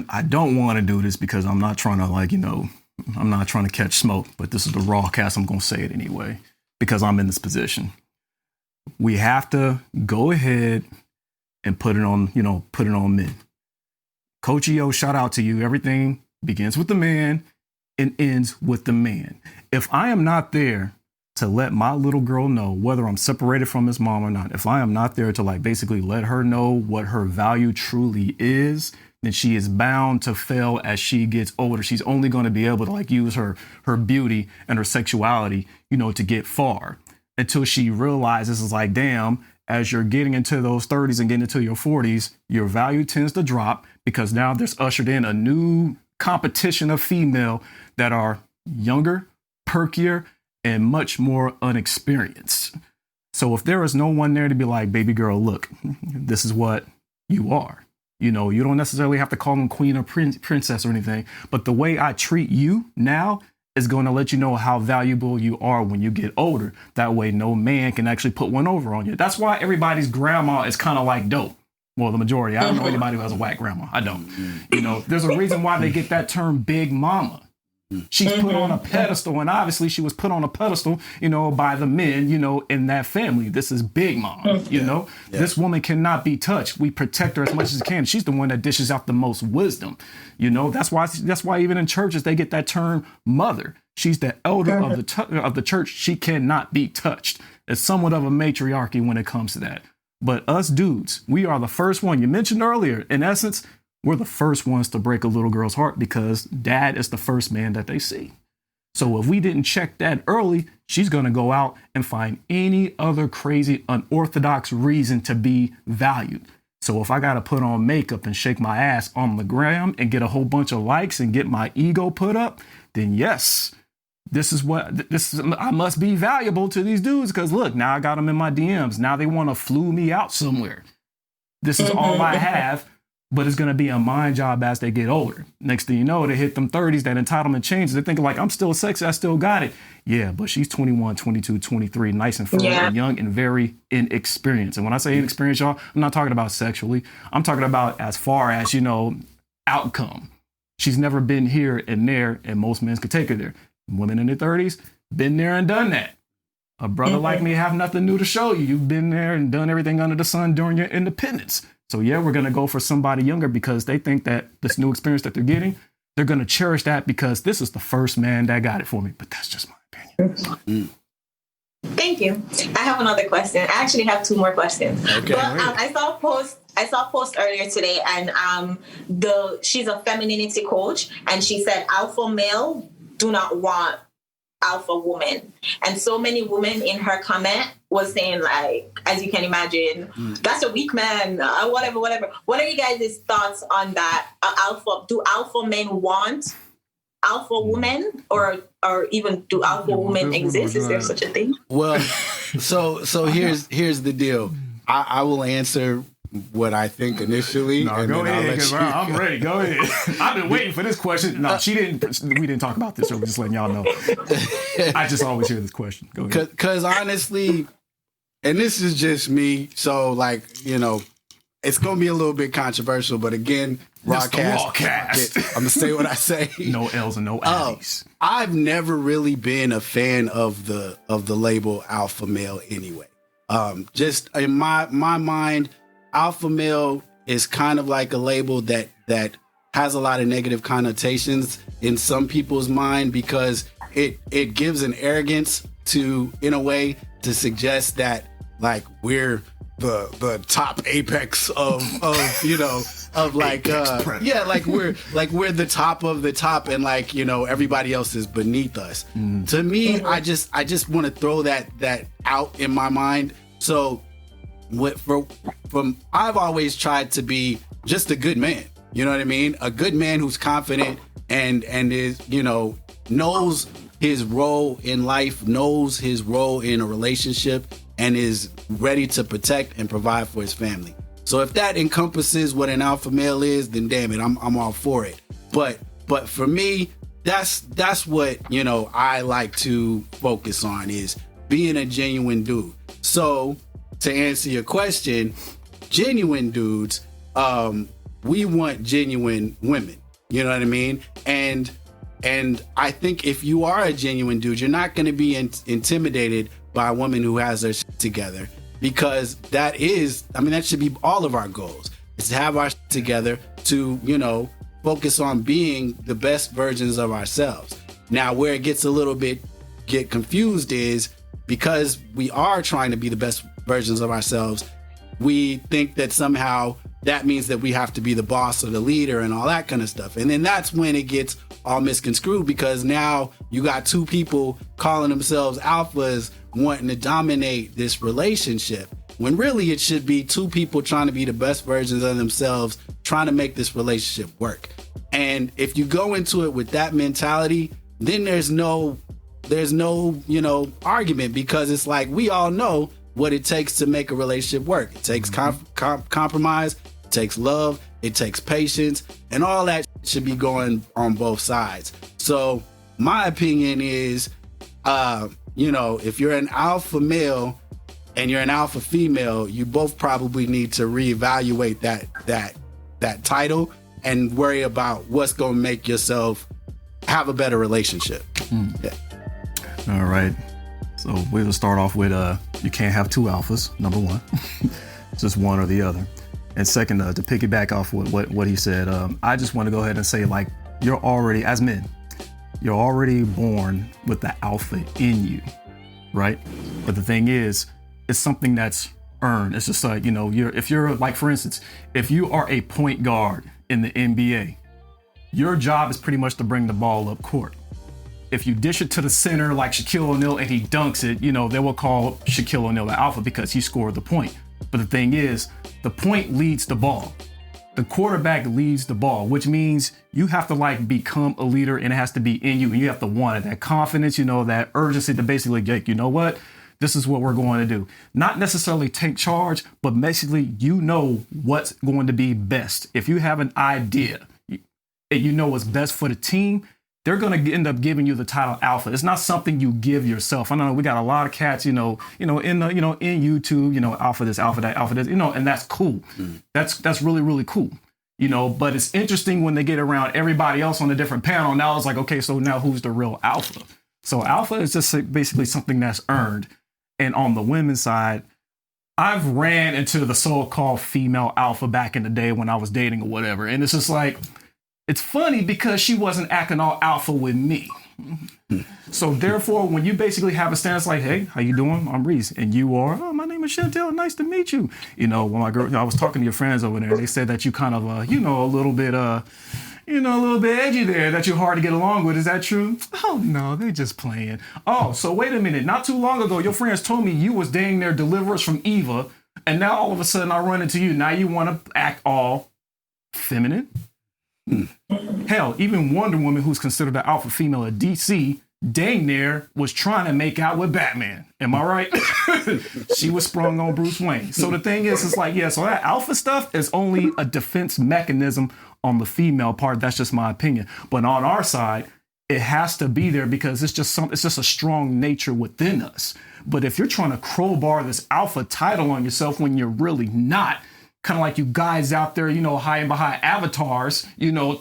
I don't want to do this because I'm not trying to I'm not trying to catch smoke, but this is the Rawcast. I'm going to say it anyway because I'm in this position. we have to go ahead and put it on men. Coach EO, shout out to you. Everything begins with the man and ends with the man. If I am not there to let my little girl know whether I'm separated from his mom or not, if I am not there to basically let her know what her value truly is, then she is bound to fail as she gets older. She's only going to be able to use her beauty and her sexuality, to get far, until she realizes damn, as you're getting into those 30s and getting into your 40s, your value tends to drop because now there's ushered in a new competition of female that are younger, perkier, and much more unexperienced. So if there is no one there to be like, baby girl, look, this is what you are. You don't necessarily have to call them queen or princess or anything, but the way I treat you now is going to let you know how valuable you are when you get older. That way, no man can actually put one over on you. That's why everybody's grandma is kind of dope. Well, the majority. I don't know anybody who has a whack grandma. I don't. There's a reason why they get that term big mama. She's put on a pedestal, and obviously she was put on a pedestal, by the men, in that family. This is big mom, This woman cannot be touched. We protect her as much as we can. She's the one that dishes out the most wisdom, That's why even in churches they get that term mother. She's the elder of the church. She cannot be touched. It's somewhat of a matriarchy when it comes to that. But us dudes, we are the first one. You mentioned earlier, in essence, we're the first ones to break a little girl's heart because dad is the first man that they see. So if we didn't check that early, she's going to go out and find any other crazy, unorthodox reason to be valued. So if I got to put on makeup and shake my ass on the gram and get a whole bunch of likes and get my ego put up, then yes, I must be valuable to these dudes because look, now I got them in my DMs. Now they want to flew me out somewhere. This is all I have. But it's going to be a mind job as they get older. Next thing you know, they hit them 30s, that entitlement changes. They're thinking I'm still sexy, I still got it. Yeah, but she's 21, 22, 23, nice and firm and young and very inexperienced. And when I say inexperienced, y'all, I'm not talking about sexually. I'm talking about as far as, outcome. She's never been here and there, and most men could take her there. Women in their 30s, been there and done that. A brother like me have nothing new to show you. You've been there and done everything under the sun during your independence. So yeah, we're going to go for somebody younger because they think that this new experience that they're getting, they're going to cherish that because this is the first man that got it for me. But that's just my opinion. Thank you. I have another question. I actually have two more questions. Okay. But I saw a post earlier today, and she's a femininity coach, and she said alpha male do not want alpha woman. And so many women in her comment was saying as you can imagine, that's a weak man, whatever. What are you guys' thoughts on that? Do alpha men want alpha women or even do alpha women exist? Is there such a thing? Well, so here's the deal. I will answer what I think initially. No, go ahead, because I'm ready. Go ahead. I've been waiting for this question. No, we didn't talk about this, so we're just letting y'all know. I just always hear this question. Go ahead. Because honestly, and this is just me, so it's going to be a little bit controversial, but again, Rawcast. I'm going to say what I say. No L's and no I's. I've never really been a fan of the label alpha male anyway. Just in my mind, alpha male is kind of like a label that has a lot of negative connotations in some people's mind because it gives an arrogance in a way to suggest that we're the top apex of we're the top of the top and everybody else is beneath us. To me, I just want to throw that out in my mind. So I've always tried to be just a good man. You know what I mean? A good man who's confident and is, knows his role in life, knows his role in a relationship, and is ready to protect and provide for his family. So if that encompasses what an alpha male is, then damn it, I'm all for it. But for me, that's what, I like to focus on is being a genuine dude. So to answer your question, genuine dudes, we want genuine women. You know what I mean? And I think if you are a genuine dude, you're not going to be intimidated by a woman who has her shit together because that should be all of our goals, is to have our shit together to, focus on being the best versions of ourselves. Now, where it gets a little bit confused is because we are trying to be the best versions of ourselves, we think that somehow that means that we have to be the boss or the leader and all that kind of stuff. And then that's when it gets all misconstrued, because now you got two people calling themselves alphas wanting to dominate this relationship, when really it should be two people trying to be the best versions of themselves, trying to make this relationship work. And if you go into it with that mentality, then there's no argument, because it's like, we all know what it takes to make a relationship work. It takes compromise, it takes love, it takes patience, and all that should be going on both sides. So my opinion is, if you're an alpha male and you're an alpha female, you both probably need to reevaluate that title and worry about what's going to make yourself have a better relationship. Yeah. All right. So we'll start off with you can't have two alphas, number one. Just one or the other. And second, to piggyback off what he said, I just want to go ahead and say, like, you're already, as men, you're already born with the alpha in you, right? But the thing is, it's something that's earned. It's just like, if you're like, for instance, if you are a point guard in the NBA, your job is pretty much to bring the ball up court. If you dish it to the center like Shaquille O'Neal and he dunks it, they will call Shaquille O'Neal the alpha because he scored the point. But the thing is, the point leads the ball. The quarterback leads the ball, which means you have to become a leader, and it has to be in you, and you have to want it. That confidence, that urgency to basically get, what? This is what we're going to do. Not necessarily take charge, but basically, what's going to be best. If you have an idea, and what's best for the team, they're going to end up giving you the title alpha. It's not something you give yourself. I know we got a lot of cats, in YouTube, alpha this, alpha that, alpha this, and that's cool. That's really, really cool. But it's interesting when they get around everybody else on a different panel. Now it's like, okay, so now who's the real alpha? So alpha is just basically something that's earned. And on the women's side, I've ran into the so-called female alpha back in the day when I was dating or whatever. And it's just like, it's funny because she wasn't acting all alpha with me. So therefore, when you basically have a stance like, hey, how you doing? I'm Reese. And you are, oh, my name is Chantelle. Nice to meet you. When my girl, I was talking to your friends over there. They said that you kind of, a little bit edgy there, that you're hard to get along with. Is that true? Oh, no, they're just playing. Oh, so wait a minute. Not too long ago, your friends told me you was dating their deliverers from Eva. And now all of a sudden I run into you. Now you want to act all feminine? Hell, even Wonder Woman, who's considered the alpha female at DC, dang near was trying to make out with Batman. Am I right? She was sprung on Bruce Wayne. So the thing is, it's like, so that alpha stuff is only a defense mechanism on the female part. That's just my opinion. But on our side, it has to be there because it's just a strong nature within us. But if you're trying to crowbar this alpha title on yourself when you're really not, kind of like you guys out there, hiding behind avatars,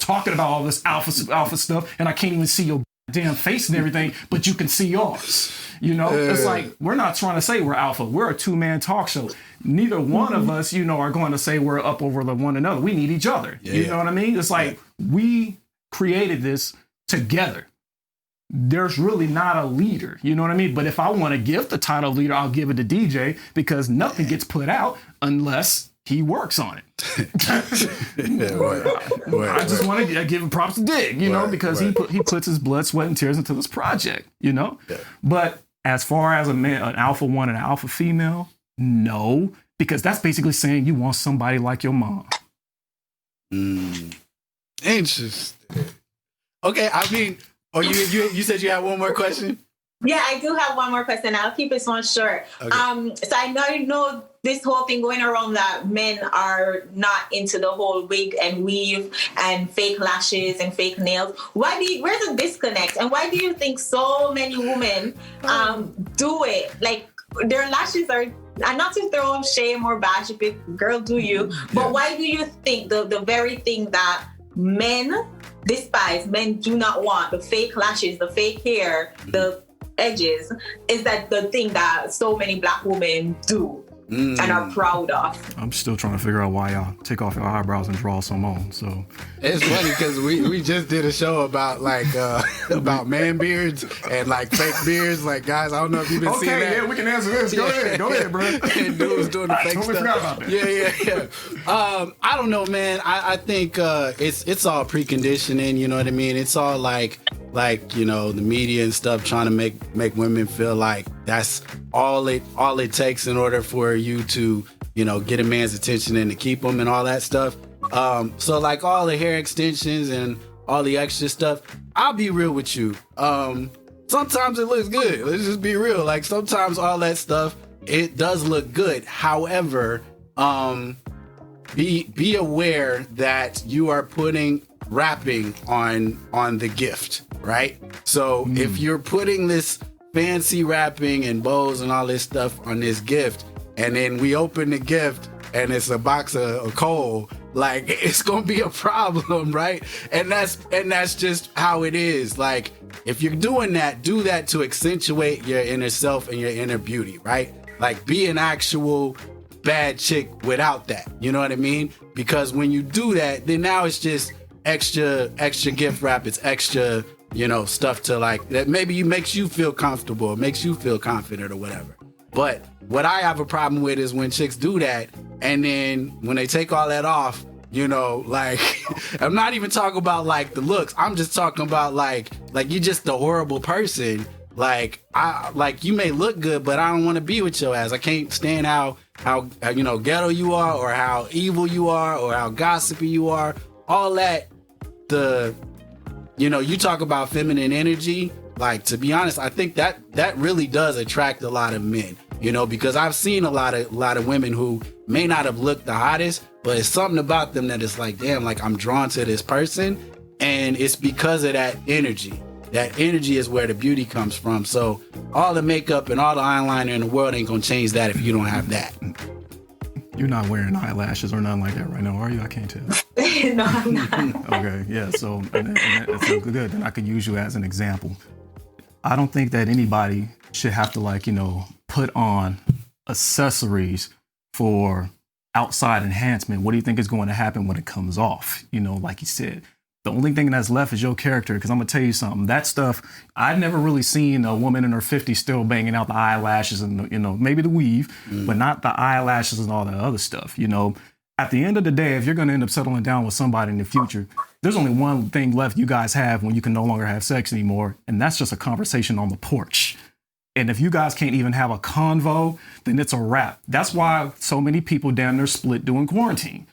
talking about all this alpha stuff, and I can't even see your damn face and everything, but you can see yours. It's like, we're not trying to say we're alpha. We're a two-man talk show. Neither one of us, are going to say we're up over the one another. We need each other. Yeah. You know what I mean? It's like, we created this together. There's really not a leader. You know what I mean? But if I want to give the title leader, I'll give it to DJ, because nothing gets put out unless he works on it. I just want to give him props to Dig, because he puts his blood, sweat, and tears into this project, Yeah. But as far as an alpha one and an alpha female, no, because that's basically saying you want somebody like your mom. Interesting. Okay, you said you had one more question? Yeah, I do have one more question. I'll keep this one short. Okay. So I know this whole thing going around that men are not into the whole wig and weave and fake lashes and fake nails. Where's the disconnect? And why do you think so many women do it? Like, their lashes are, and not to throw shame or bash, if it, girl, do you? But why do you think the very thing that men despise, men do not want, the fake lashes, the fake hair, the edges, is that the thing that so many Black women do? and are proud of. I'm still trying to figure out why y'all take off your eyebrows and draw some on. So it's funny because we just did a show about like about man beards and like fake beards. Like, guys, I don't know if you've been seeing that. Yeah, we can answer this. Go ahead, bro. And dude was doing the fake totally stuff. Forgot about that. Yeah. I don't know, man. I think it's all preconditioning. You know what I mean? It's all like you know, the media and stuff trying to make women feel like that's all it takes in order for you to, you know, get a man's attention and to keep him and all that stuff. So like all the hair extensions and all the extra stuff, I'll be real with you. Sometimes it looks good. Let's just be real. Like sometimes all that stuff, it does look good. However, be aware that you are putting wrapping on the gift, right? So if you're putting this fancy wrapping and bows and all this stuff on this gift, and then we open the gift and it's a box of coal, like it's gonna be a problem, right? And that's just how it is. Like if you're doing that, do that to accentuate your inner self and your inner beauty, right? Like be an actual bad chick without that, you know what I mean? Because when you do that, then now it's just extra gift wrap. It's extra, you know, stuff to like that maybe makes you feel comfortable, makes you feel confident or whatever. But what I have a problem with is when chicks do that, and then when they take all that off, you know, like I'm not even talking about like the looks. I'm just talking about like you're just a horrible person. Like you may look good, but I don't want to be with your ass. I can't stand how you know ghetto you are, or how evil you are, or how gossipy you are. All that. You know, you talk about feminine energy. Like, to be honest, I think that really does attract a lot of men, you know, because I've seen a lot of women who may not have looked the hottest, but it's something about them that is like, damn, like I'm drawn to this person. And it's because of that energy. That energy is where the beauty comes from. So all the makeup and all the eyeliner in the world ain't gonna change that if you don't have that. You're not wearing eyelashes or nothing like that right now, are you? I can't tell. No, I'm not. Okay, yeah, so that's good. Then I could use you as an example. I don't think that anybody should have to, like, you know, put on accessories for outside enhancement. What do you think is going to happen when it comes off? You know, like you said, the only thing that's left is your character. Because I'm going to tell you something, that stuff, I've never really seen a woman in her 50s still banging out the eyelashes and, you know, maybe the weave, but not the eyelashes and all that other stuff. You know, at the end of the day, if you're going to end up settling down with somebody in the future, there's only one thing left you guys have when you can no longer have sex anymore. And that's just a conversation on the porch. And if you guys can't even have a convo, then it's a wrap. That's why so many people down there split during quarantine.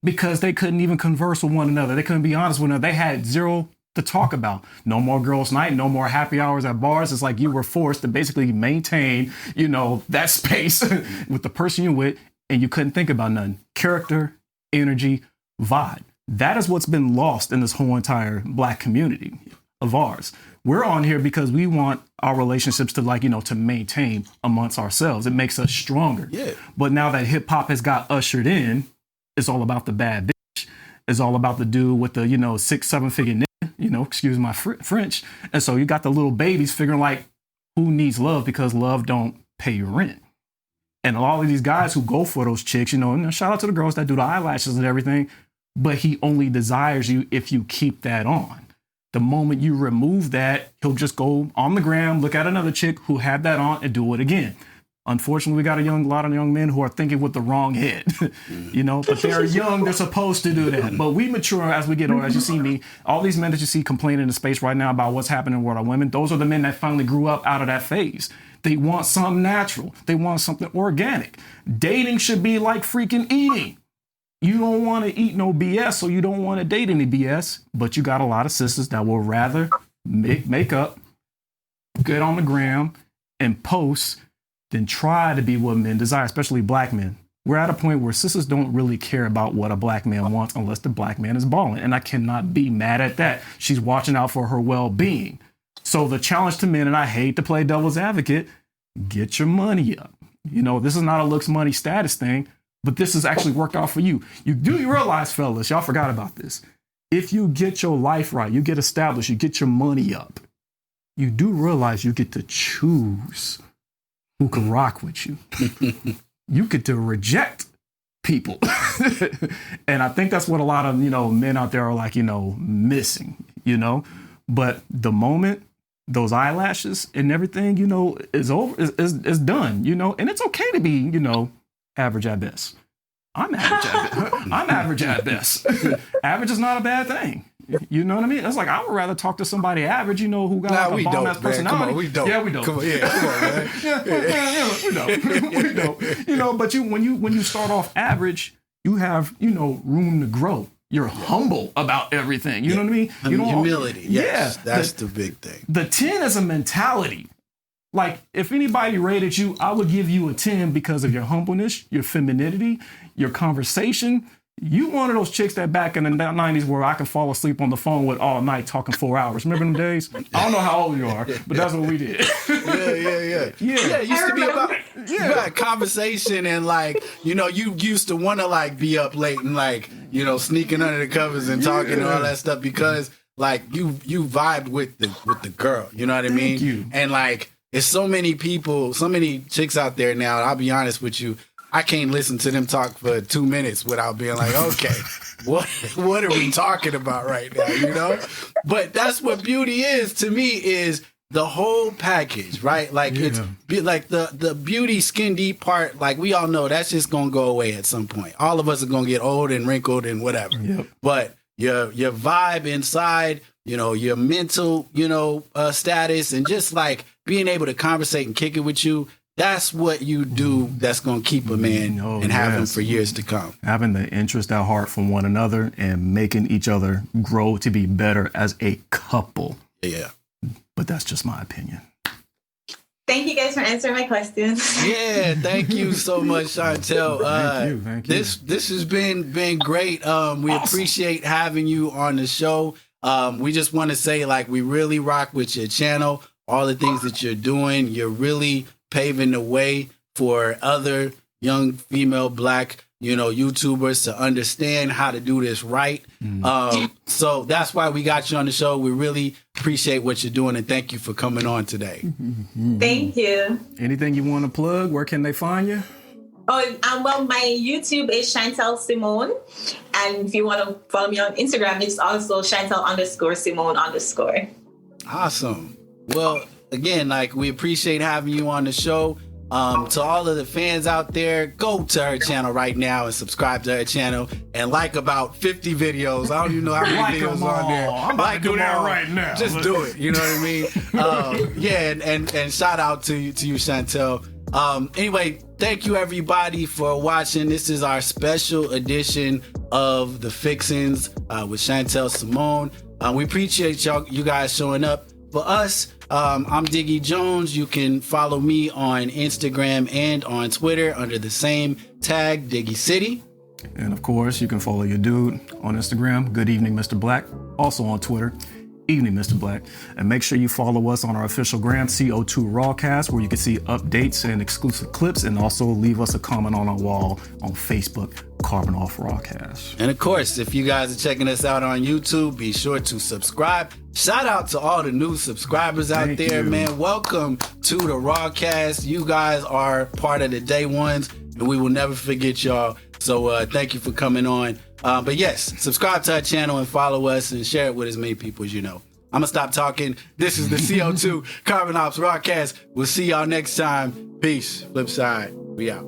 Because they couldn't even converse with one another. They couldn't be honest with one another. They had zero to talk about. No more girls' night, no more happy hours at bars. It's like you were forced to basically maintain, you know, that space with the person you're with, and you couldn't think about nothing. Character, energy, vibe. That is what's been lost in this whole entire Black community of ours. We're on here because we want our relationships to, like, you know, to maintain amongst ourselves. It makes us stronger. Yeah. But now that hip hop has got ushered in, it's all about the bad bitch. It's all about the dude with the, you know, 6-7 figure nigga, you know, excuse my French. And so you got the little babies figuring like, who needs love because love don't pay your rent. And a lot of these guys who go for those chicks, you know, shout out to the girls that do the eyelashes and everything, but he only desires you if you keep that on. The moment you remove that, he'll just go on the gram, look at another chick who had that on and do it again. Unfortunately, we got a lot of young men who are thinking with the wrong head, you know, but they're young. They're supposed to do that. But we mature as we get older. As you see me, all these men that you see complaining in the space right now about what's happening with our women, those are the men that finally grew up out of that phase. They want something natural. They want something organic. Dating should be like freaking eating. You don't want to eat no BS, so you don't want to date any BS. But you got a lot of sisters that will rather make up, get on the gram, and post than try to be what men desire, especially Black men. We're at a point where sisters don't really care about what a Black man wants unless the Black man is balling. And I cannot be mad at that. She's watching out for her well-being. So the challenge to men, and I hate to play devil's advocate, get your money up. You know, this is not a looks, money, status thing, but this has actually worked out for you. You realize, fellas, y'all forgot about this. If you get your life right, you get established, you get your money up, you do realize you get to choose who can rock with you. you get to reject people. And I think that's what a lot of, men out there are like, missing, but the moment those eyelashes and everything, is over, is done, and it's okay to be, average at best. I'm average at best. Average is not a bad thing. You know what I mean? It's like I would rather talk to somebody average, who got like a bomb ass personality. Come on, we don't. Yeah, we don't. Come on, man. We don't. But when you start off average, you have room to grow. You're humble about everything. You know what I mean? Humility. Yes, that's the big thing. The 10 is a mentality. Like, if anybody rated you, I would give you a 10 because of your humbleness, your femininity, your conversation. You one of those chicks that back in the 90s where I could fall asleep on the phone with all night talking 4 hours. Remember them days? I don't know how old you are, but that's what we did. Yeah. It used to be about conversation and like, you used to want to like be up late and like, sneaking under the covers and talking and all that stuff because like you vibed with the girl. You know what I mean? Thank you. And like, there's so many people, so many chicks out there now. I'll be honest with you. I can't listen to them talk for 2 minutes without being like, okay, what are we talking about right now, But that's what beauty is to me, is the whole package, right? Like it's like the beauty skin deep part, like we all know that's just going to go away at some point. All of us are going to get old and wrinkled and whatever. Yep. But your vibe inside, your mental, status and just like being able to conversate and kick it with you. That's what you do that's going to keep a man and have him for years to come. Having the interest at heart from one another and making each other grow to be better as a couple. Yeah. But that's just my opinion. Thank you guys for answering my questions. Yeah, thank you so much, Chantelle. Thank you. This has been great. We appreciate having you on the show. We just want to say, like, we really rock with your channel, all the things that you're doing. You're really paving the way for other young female Black, YouTubers to understand how to do this right. So that's why we got you on the show. We really appreciate what you're doing and thank you for coming on today. Thank you. Anything you want to plug? Where can they find you? Well, my YouTube is Chantelle Simone. And if you want to follow me on Instagram, it's also Chantelle_Simone_. Awesome. Well, again, like, we appreciate having you on the show. To all of the fans out there, go to her channel right now and subscribe to her channel and like about 50 videos. I don't even know how many videos on there. I'm about to do that right now. Just do it. You know what I mean? And shout out to you, Chantelle. Anyway, thank you everybody for watching. This is our special edition of The Fixins with Chantelle Simone. We appreciate you guys showing up. For us, I'm Diggy Jones. You can follow me on Instagram and on Twitter under the same tag, Diggy City. And of course, you can follow your dude on Instagram, Good Evening Mr. Black. Also on Twitter, Evening Mr. Black. And make sure you follow us on our official gram, CO2 Rawcast, where you can see updates and exclusive clips, and also leave us a comment on our wall on Facebook, Carbon Ops Rawcast. And of course, if you guys are checking us out on YouTube, be sure to subscribe. Shout out to all the new subscribers out there, man. Welcome to the Rawcast. You guys are part of the day ones, and we will never forget y'all. So thank you for coming on. But yes, subscribe to our channel and follow us and share it with as many people as you know. I'm going to stop talking. This is the CO2 Carbon Ops Rawcast. We'll see y'all next time. Peace. Flip side. We out.